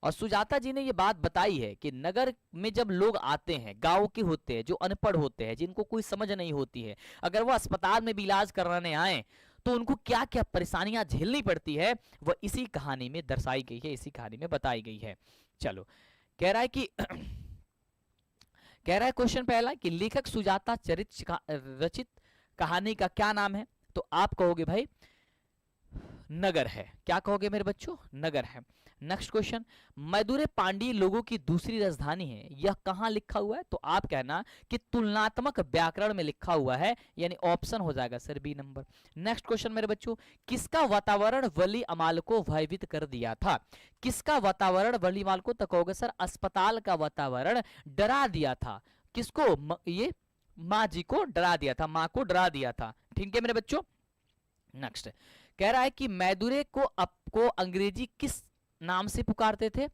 और सुजाता जी ने ये बात बताई है कि नगर में जब लोग आते हैं, गांव के होते हैं, जो अनपढ़ होते हैं, जिनको कोई समझ नहीं होती है, अगर वो अस्पताल में भी इलाज कराने आए तो उनको क्या क्या परेशानियां झेलनी पड़ती है, वह इसी कहानी में दर्शाई गई है, इसी कहानी में बताई गई है। चलो, कह रहा है कि कह रहा है क्वेश्चन पहला कि लेखक सुजाता रचित कहानी का क्या नाम है? तो आप कहोगे भाई नगर है। क्या कहोगे मेरे बच्चों? नगर है। नेक्स्ट क्वेश्चन, मदुरै पांड्य लोगों की दूसरी राजधानी है, यह कहां लिखा हुआ है? तो आप कहना कि तुलनात्मक व्याकरण में लिखा हुआ है, यानी ऑप्शन हो जाएगा sir b number. Next question मेरे बच्चों, किसका वातावरण वली अमाल को भयभीत कर दिया था? किसका वातावरण वली अमाल को? तो कहोगे सर अस्पताल का वातावरण डरा दिया था। किसको? ये माँ जी को डरा दिया था, माँ को डरा दिया था। ठीक है मेरे बच्चों। नेक्स्ट कह रहा है कि मैदुरे को आपको अंग्रेजी किस नाम से पुकारते थे?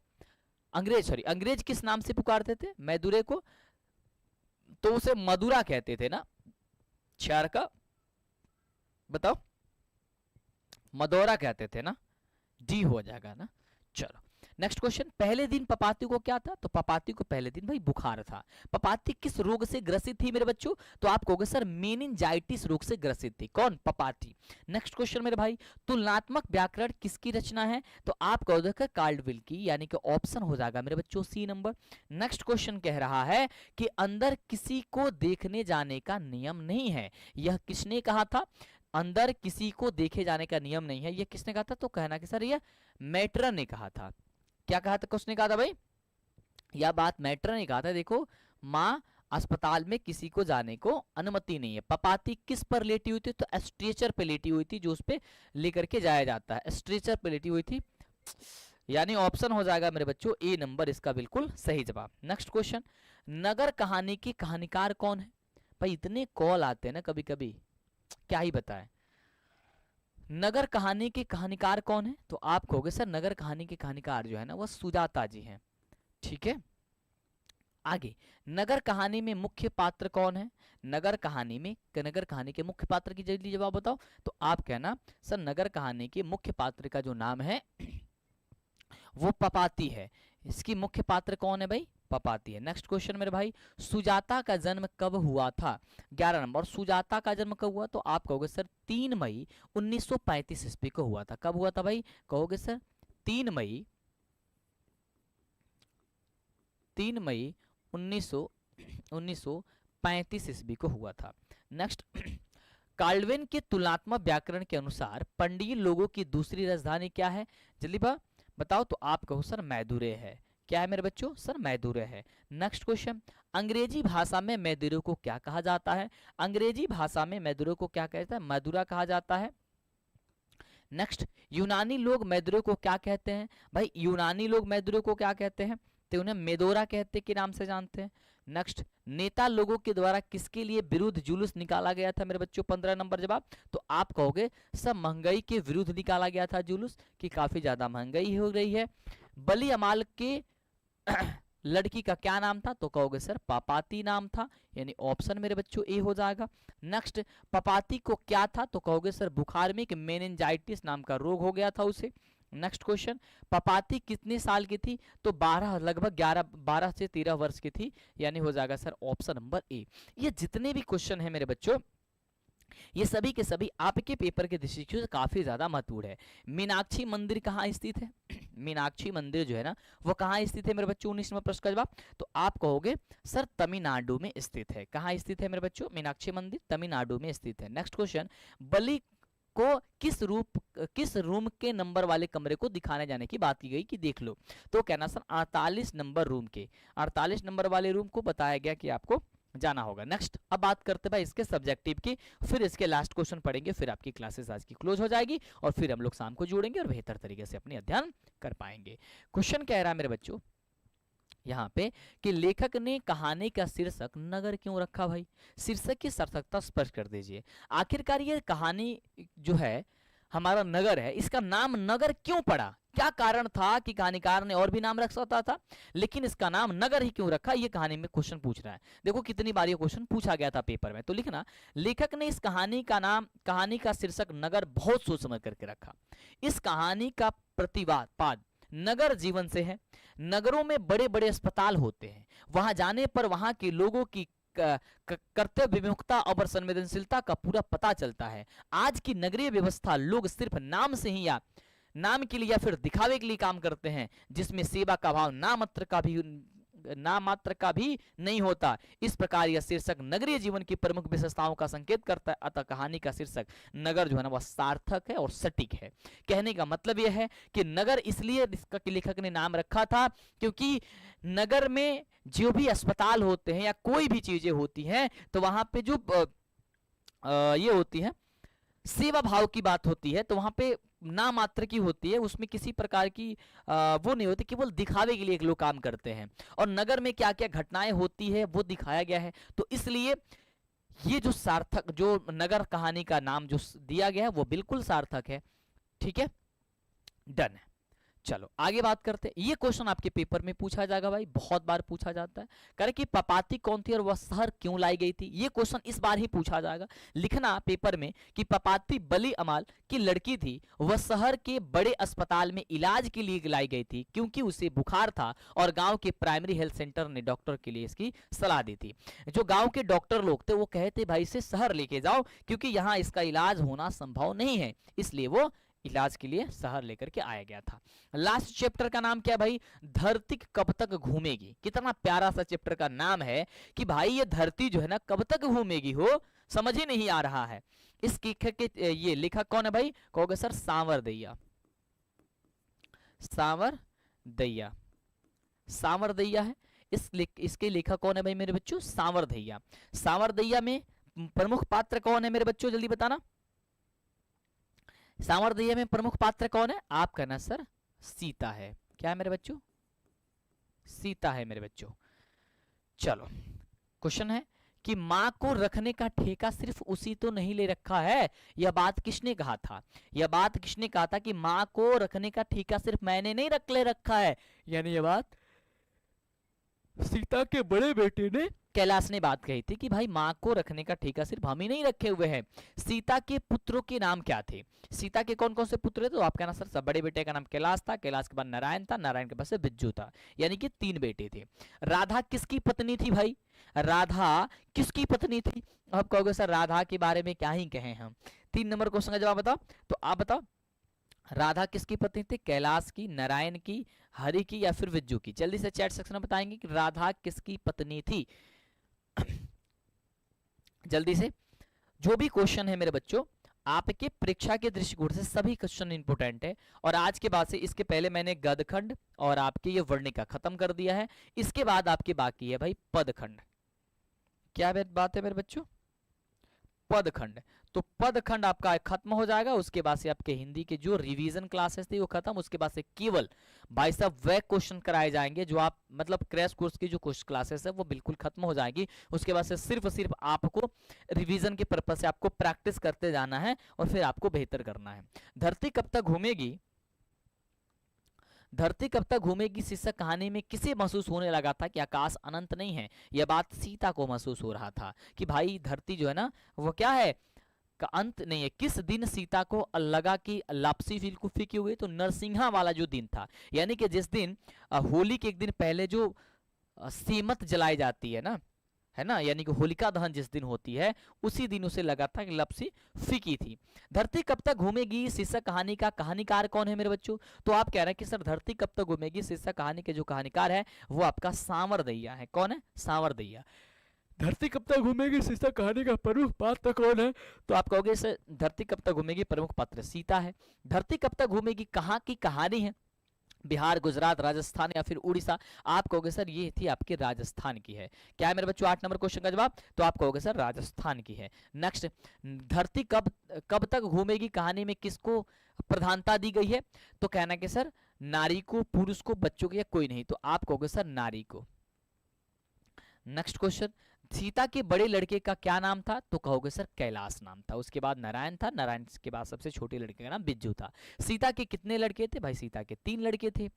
अंग्रेज किस नाम से पुकारते थे मैदुरे को? तो उसे मदुरा कहते थे ना, चार का बताओ, मदौरा कहते थे ना, डी हो जाएगा ना। चलो नेक्स्ट क्वेश्चन, पहले दिन पपाती को क्या था? तो पपाती को पहले दिन भाई बुखार था। पपाती किस रोग से ग्रसित थी मेरे बच्चों? तो आप कहोगे सर मेनिंजाइटिस रोग से ग्रसित थी। कौन? पपाती। नेक्स्ट क्वेश्चन मेरे भाई, तुलनात्मक व्याकरण किसकी रचना है? तो आप कहोगे कार्डविल की, यानी कि ऑप्शन हो जाएगा मेरे बच्चों सी नंबर। नेक्स्ट क्वेश्चन कह रहा है कि अंदर किसी को देखने जाने का नियम नहीं है, यह किसने कहा था? अंदर किसी को देखे जाने का नियम नहीं है, यह किसने कहा था? तो कहना कि सर यह मैट्रन ने कहा था। क्या कहा था? किसने कहा था भाई? यह बात मैट्रन ने कहा था। देखो, माँ अस्पताल में किसी को जाने को अनुमति नहीं है। पपाती किस पर लेटी हुई थी? तो स्ट्रेचर पे लेटी हुई थी, जो उस पे लेकर के जाया जाता है, स्ट्रेचर पे लेटी हुई थी, यानी ऑप्शन हो जाएगा मेरे बच्चों ए नंबर, इसका बिल्कुल सही जवाब। नेक्स्ट क्वेश्चन, नगर कहानी के कहानीकार कौन है? भाई इतने कॉल आते हैं ना कभी कभी, क्या ही बताएं। नगर कहानी के कहानीकार कौन है? तो आप कहोगे सर नगर कहानी के कहानीकार जो है ना, वो सुजाता जी हैं। ठीक है, आगे, नगर कहानी में मुख्य पात्र कौन है? नगर कहानी के मुख्य पात्र की जल्दी जवाब बताओ। तो आप कहना सर नगर कहानी के मुख्य पात्र का जो नाम है वो पपाती है। इसकी मुख्य पात्र कौन है भाई? पपाती है। नेक्स्ट क्वेश्चन मेरे भाई, सुजाता का जन्म कब हुआ था? 11 नंबर। सुजाता का जन्म कब हुआ? तो आप कहोगे सर 3 मई 1935 ईस्वी को हुआ था। कब हुआ था भाई? कहोगे सर 3 मई 1935 ईस्वी को हुआ था। नेक्स्ट काल्विन के तुलनात्मक व्याकरण के अनुसार पंडित लोगों की दूसरी राजधानी क्या है? जल्दी बताओ। तो आप कहो सर मैदुरे है। क्या है मेरे बच्चों? सर मैदुरे है। नेक्स्ट क्वेश्चन, अंग्रेजी भाषा में मैदुरे को क्या कहा जाता है? अंग्रेजी भाषा में मैदुरे को क्या कहता है? मधुरा कहा जाता है। नेक्स्ट, यूनानी लोग मैदुरे को क्या कहते हैं? भाई यूनानी लोग मैदुरे को क्या कहते हैं? तो उन्हें मेदोरा कहते के नाम से जानते हैं। नेक्स्ट, नेता लोगों के द्वारा किसके लिए विरुद्ध जुलूस निकाला गया था मेरे बच्चों? 15 नंबर जवाब। तो आप कहोगे सब महंगाई के विरुद्ध निकाला गया था जुलूस, कि काफी ज्यादा महंगाई हो रही है। बली अमाल के लड़की का क्या नाम था? तो कहोगे सर पापाती नाम था, यानी ऑप्शन मेरे बच्चों ए हो जाएगा। नेक्स्ट, पापाती को क्या था? तो कहोगे सर बुखार में मेनिंजाइटिस नाम का रोग हो गया था उसे। नेक्स्ट क्वेश्चन, पापाती कितने साल की थी? तो 12, लगभग 12 से 13 वर्ष की थी, यानी हो जाएगा सर ऑप्शन नंबर ए। ये जितने भी क्वेश्चन है मेरे बच्चों, ये सभी के सभी आपके पेपर के दृष्टिकोण से काफी ज्यादा महत्वपूर्ण है। मीनाक्षी मंदिर कहाँ स्थित है? मीनाक्षी मंदिर जो है ना, वो कहाँ स्थित है मेरे बच्चों? 19 नंबर प्रश्न का जवाब। तो आप कहोगे सर तमिलनाडु में स्थित है। कहाँ स्थित है मेरे बच्चों? मीनाक्षी मंदिर तमिलनाडु में स्थित है। नेक्स्ट क्वेश्चन, बलि को किस रूम के नंबर वाले कमरे को दिखाने जाने की बात की गई कि देख लो? तो कहना सर 48 नंबर रूम के, 48 नंबर वाले रूम को बताया गया कि आपको जाना होगा। नेक्स्ट, अब बात करते भाई इसके सब्जेक्टिव की, फिर इसके लास्ट क्वेश्चन पढ़ेंगे, फिर आपकी क्लासेस आज की क्लोज हो जाएगी और फिर हम लोग शाम को जुड़ेंगे और बेहतर तरीके से अपनी अध्ययन कर पाएंगे। क्वेश्चन कह रहा है मेरे बच्चों यहाँ पे कि लेखक ने कहानी का शीर्षक नगर क्यों रखा? भाई शीर्षक की सार्थकता स्पष्ट कर दीजिए। आखिरकार ये कहानी जो है हमारा नगर है, इसका नाम नगर क्यों पड़ा? क्या कारण था कि कहानीकार ने और भी नाम रख सकता था, लेकिन इसका नाम नगर ही क्यों रखा? ये कहानी में क्वेश्चन पूछ रहा है। देखो कितनी बार ये क्वेश्चन पूछा गया था पेपर में। तो लिखना, लेखक ने इस कहानी का शीर्षक नगर बहुत सोच समझ करके रखा। इस कहानी का प्रतिपाद नगर जीवन से है। नगरों में बड़े बड़े अस्पताल होते हैं, वहां जाने पर वहां के लोगों की कर्तव्य विमुखता और संवेदनशीलता का पूरा पता चलता है। आज की नगरीय व्यवस्था लोग सिर्फ नाम से ही या नाम के लिए या फिर दिखावे के लिए काम करते हैं, जिसमें सेवा का भाव नाम मात्र का भी नहीं होता। इस प्रकार यह शीर्षक नगरीय जीवन की प्रमुख विशेषताओं का संकेत करता है। अतः कहानी का शीर्षक नगर जो है ना वह सार्थक है और सटीक है। कहने का मतलब यह है कि नगर इसलिए इसका लेखक ने नाम रखा था क्योंकि नगर में जो भी अस्पताल होते हैं या कोई भी चीजें होती हैं, तो वहां पे जो ये होती है सेवा भाव की बात होती है, तो वहां पे नाम मात्र की होती है, उसमें किसी प्रकार की वो नहीं होती, केवल दिखावे के लिए लोग काम करते हैं। और नगर में क्या क्या घटनाएं होती है वो दिखाया गया है। तो इसलिए ये जो सार्थक, जो नगर कहानी का नाम जो दिया गया है वो बिल्कुल सार्थक है। ठीक है, डन है। चलो आगे बात करते हैं। ये क्वेश्चन आपके पेपर में पूछा जाएगा भाई, बहुत बार पूछा जाता है। करे कि पपाती कौन थी और वह शहर क्यों लाई गई थी? ये क्वेश्चन इस बार ही पूछा जाएगा। लिखना पेपर में कि पपाती बली अमाल की लड़की थी, वह शहर के बड़े अस्पताल में इलाज के लिए लाई गई थी क्योंकि उसे बुखार था और गांव के प्राइमरी हेल्थ सेंटर ने डॉक्टर के लिए इसकी सलाह दी थी। जो गांव के डॉक्टर लोग थे वो कहते भाई इसे शहर लेके जाओ क्योंकि यहाँ इसका इलाज होना संभव नहीं है, इसलिए वो इलाज के लिए शहर लेकर के आया गया था। लास्ट चैप्टर का नाम क्या भाई? धरती कब तक घूमेगी। कितना प्यारा सा चैप्टर का नाम है कि भाई ये धरती जो है ना कब तक घूमेगी हो समझ ही नहीं आ रहा है। इस लेखक के ये लेखक कौन है भाई? कहोगे सर सांवरदैया। सांवरदैया, सांवरदैया है इसके लेखक कौन है भाई मेरे बच्चों? सांवरदैया। सांवरदैया में प्रमुख पात्र कौन है मेरे बच्चों? जल्दी बताना। सांवरदैया में प्रमुख पात्र कौन है? आप कहना सर सीता है। क्या है मेरे बच्चों? सीता है मेरे बच्चों। चलो क्वेश्चन है कि मां को रखने का ठेका सिर्फ उसी तो नहीं ले रखा है। यह बात किसने कहा था? यह बात किसने कहा था कि मां को रखने का ठेका सिर्फ मैंने नहीं ले रखा है? यानी यह बात सीता के बड़े बेटे ने कैलाश ने बात कही थी कि भाई माँ को रखने का ठेका सिर्फ हम ही नहीं रखे हुए हैं। सीता के पुत्रों के नाम क्या थे? सीता के कौन कौन से पुत्र थे? तो आप कहना सर सब बड़े बेटे का नाम कैलाश था, कैलाश के बाद नारायण था, नारायण के बाद से बिज्जू था, यानी कि 3 बेटे थे। राधा किसकी पत्नी थी भाई? राधा किसकी पत्नी थी? आप कहोगे सर राधा के बारे में क्या ही कहें हम। 3 नंबर क्वेश्चन का जवाब बताओ। तो आप बताओ राधा किसकी पत्नी थी? कैलाश की, नारायण की, हरि की या फिर बिज्जू की? जल्दी से चैट सेक्शन में बताएंगे कि राधा किसकी पत्नी थी। जल्दी से। जो भी क्वेश्चन है मेरे बच्चों, आपके परीक्षा के दृष्टिकोण से सभी क्वेश्चन इंपोर्टेंट है। और आज के बाद से, इसके पहले मैंने गदखंड और आपके ये वर्णिका खत्म कर दिया है। इसके बाद आपके बाकी है भाई पदखंड। क्या बात है मेरे बच्चों? पदखंड। तो पदखंड आपका खत्म हो जाएगा। उसके बाद से आपके हिंदी के जो रिवीजन क्लासेस थी वो खत्म। उसके बाद से केवल भाई साहब वह क्वेश्चन कराए जाएंगे जो आप मतलब क्रैश कोर्स की जो क्लासेस है वो बिल्कुल खत्म हो जाएगी। उसके बाद से सिर्फ आपको रिवीजन के पर्पज से आपको प्रैक्टिस करते जाना है और फिर आपको बेहतर करना है। धरती कब तक घूमेगी, धरती कब तक घूमेगी शीर्षक कहानी में किसे महसूस होने लगा था कि आकाश अनंत नहीं है। यह बात सीता को महसूस हो रहा था कि भाई धरती जो है ना वो क्या है, का अंत नहीं है। किस दिन सीता को लगा कि लापसी फील को फीकी हुई, तो नरसिंहा वाला जो दिन था, यानी कि जिस दिन होली के एक दिन पहले जो सीमत जलाई जाती है ना, यानी कि होलिका दहन जिस दिन होती है उसी दिन उसे लगा था कि लपसी फीकी थी। धरती कब तक घूमेगी शीर्षक कहानी का कहानीकार कौन है मेरे बच्चों? तो आप कह रहे हैं कि सर धरती कब तक घूमेगी शीर्षक कहानी के जो कहानीकार है वो आपका सांवरदैया है। कौन है? सांवरदैया। धरती कब तक घूमेगी शीर्षक कहानी का प्रमुख पात्र कौन है? तो आप कहोगे सर धरती कब तक घूमेगी प्रमुख पात्र सीता है। धरती कब तक घूमेगी कहाँ की कहानी है? बिहार, गुजरात, राजस्थान या फिर उड़ीसा? आप कहोगे सर ये थी आपके राजस्थान की है। क्या है मेरे बच्चों 8 नंबर क्वेश्चन का जवाब? तो आप कहोगे सर राजस्थान की है। नेक्स्ट, धरती कब कब तक घूमेगी कहानी में किसको प्रधानता दी गई है? तो कहना कि सर नारी को, पुरुष को, बच्चों को या कोई नहीं? तो आप कहोगे सर नारी को। नेक्स्ट क्वेश्चन, सीता के बड़े लड़के का क्या नाम था? तो कहोगे सर कैलाश नाम था। उसके बाद नारायण था, नारायण के बाद सबसे छोटे लड़के का नाम बिज्जू था। सीता के कितने लड़के थे? भाई सीता के 3 लड़के थे,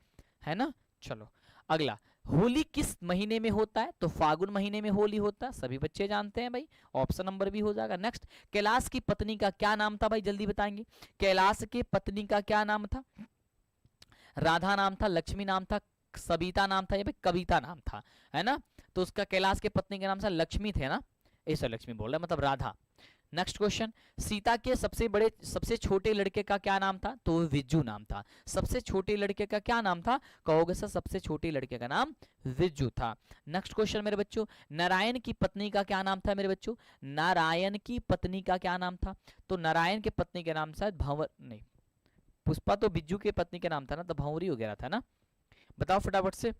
है ना। चलो अगला, होली किस महीने में होता है? तो फागुन महीने में होली होता है, सभी बच्चे जानते हैं भाई, ऑप्शन नंबर भी हो जाएगा। नेक्स्ट, कैलाश की पत्नी का क्या नाम था? भाई जल्दी बताएंगे, कैलाश के पत्नी का क्या नाम था? राधा नाम था, लक्ष्मी नाम था, सविता नाम था या भाई कविता नाम था, है ना। तो उसका कैलाश के पत्नी के नाम से लक्ष्मी थे ना, ऐसा लक्ष्मी बोल रहा है मतलब राधा। नेक्स्ट क्वेश्चन, सीता के सबसे छोटे लड़के का क्या नाम था? तो विज्जू नाम था। सबसे छोटे लड़के का क्या नाम था? कहोगे सर सबसे छोटे लड़के का नाम विज्जू था। नेक्स्ट क्वेश्चन मेरे बच्चों, नारायण की पत्नी का क्या नाम था मेरे बच्चों? नारायण की पत्नी का क्या नाम था? तो नारायण के पत्नी के नाम शायद भंवर नहीं, पुष्पा तो बिज्जू के पत्नी के नाम था ना, तो भंवरी वगैरह था ना, बताओ फटाफट से।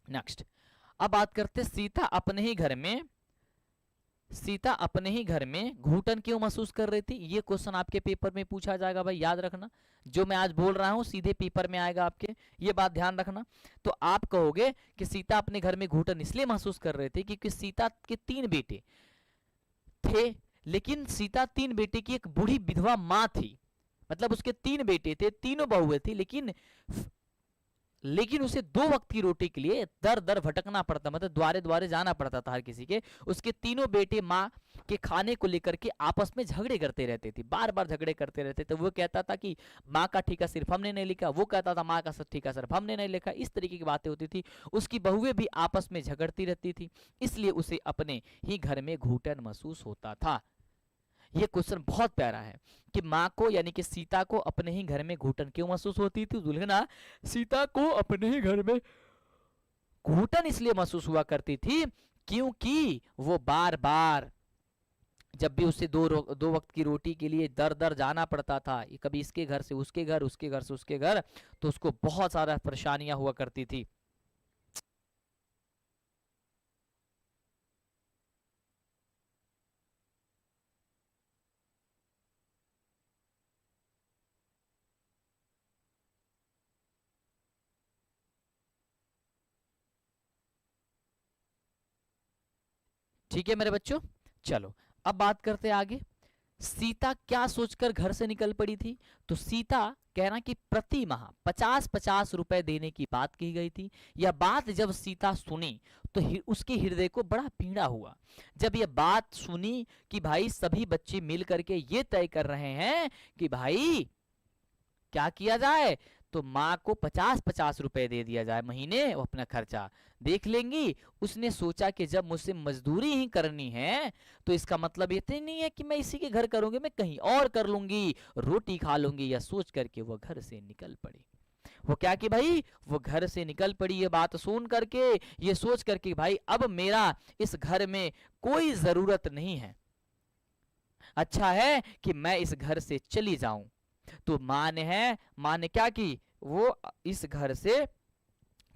नेक्स्ट, अब बात करते सीता अपने ही घर में घुटन क्यों महसूस कर रही थी? ये क्वेश्चन आपके पेपर में पूछा जाएगा भाई, याद रखना। जो मैं आज बोल रहा हूं सीधे पेपर में आएगा आपके, ये बात ध्यान रखना। तो आप कहोगे कि सीता अपने घर में घुटन इसलिए महसूस कर रहे थे क्योंकि सीता के 3 बेटे थे, लेकिन सीता 3 बेटे की एक बूढ़ी विधवा माँ थी। मतलब उसके 3 बेटे थे, तीनों बहुएं थी, लेकिन उसे 2 वक्त की रोटी के लिए दर दर भटकना पड़ता, मतलब द्वारे द्वारे जाना पड़ता था हर किसी के। उसके तीनों बेटे माँ के खाने को लेकर के आपस में झगड़े करते रहते थे, बार बार झगड़े करते रहते थे। वो कहता था कि माँ का ठीका सिर्फ हमने नहीं लिखा, वो कहता था माँ का ठीका सिर्फ हमने नहीं लिखा। इस तरीके की बातें होती थी। उसकी बहुएं भी आपस में झगड़ती रहती थी, इसलिए उसे अपने ही घर में घुटन महसूस होता था। ये क्वेश्चन बहुत प्यारा है कि माँ को यानी कि सीता को अपने ही घर में घुटन क्यों महसूस होती थी? दुल्हना, सीता को अपने ही घर में घुटन इसलिए महसूस हुआ करती थी क्योंकि वो बार बार जब भी उसे दो वक्त की रोटी के लिए दर दर जाना पड़ता था, कभी इसके घर से उसके घर, उसके घर से उसके घर, तो उसको बहुत सारा परेशानियां हुआ करती थी। ठीक है मेरे बच्चों, चलो अब बात करते हैं आगे। सीता क्या सोचकर घर से निकल पड़ी थी? तो सीता कहना कि प्रति माह 50-50 रुपए देने की बात की गई थी। यह बात जब सीता सुनी तो उसके हृदय को बड़ा पीड़ा हुआ। जब यह बात सुनी कि भाई सभी बच्चे मिल करके ये तय कर रहे हैं कि भाई क्या किया जाए, तो माँ को 50-50 रुपए दे दिया जाए महीने, वो अपना खर्चा देख लेंगी। उसने सोचा कि जब मुझसे मजदूरी ही करनी है तो इसका मतलब ये तो नहीं है कि मैं इसी के घर करूंगी, मैं कहीं और कर लूंगी, रोटी खा लूंगी। यह सोच करके वो घर से निकल पड़ी। वो क्या कि भाई वो घर से निकल पड़ी, ये बात सुन करके, ये सोच करके भाई अब मेरा इस घर में कोई जरूरत नहीं है। अच्छा है कि मैं इस घर से चली जाऊं। तो माँ ने क्या की, वो इस घर से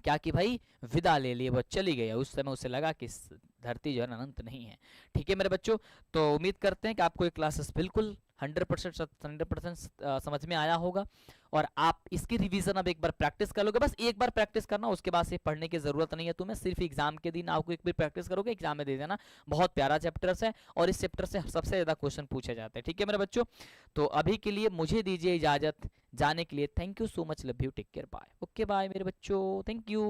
क्या कि भाई विदा ले लिए, वो चली गई। उस समय उसे लगा कि धरती जो है ना अनंत नहीं है। ठीक है मेरे बच्चों, तो उम्मीद करते हैं कि आपको ये क्लासेस बिल्कुल 100% समझ में आया होगा, और आप इसकी रिवीजन अब एक बार प्रैक्टिस कर लोगे। बस एक बार प्रैक्टिस करना, उसके बाद से पढ़ने की जरूरत नहीं है तुम्हें, सिर्फ एग्जाम के दिन आपको एक बार प्रैक्टिस करोगे, एग्जाम में दे देना। बहुत प्यारा चैप्टर्स है और इस चैप्टर से सबसे ज्यादा क्वेश्चन पूछे जाते हैं। ठीक है मेरे बच्चों, तो अभी के लिए मुझे दीजिए इजाजत जाने के लिए। Thank you so much, love you, take care, bye. Okay bye मेरे बच्चों, थैंक यू।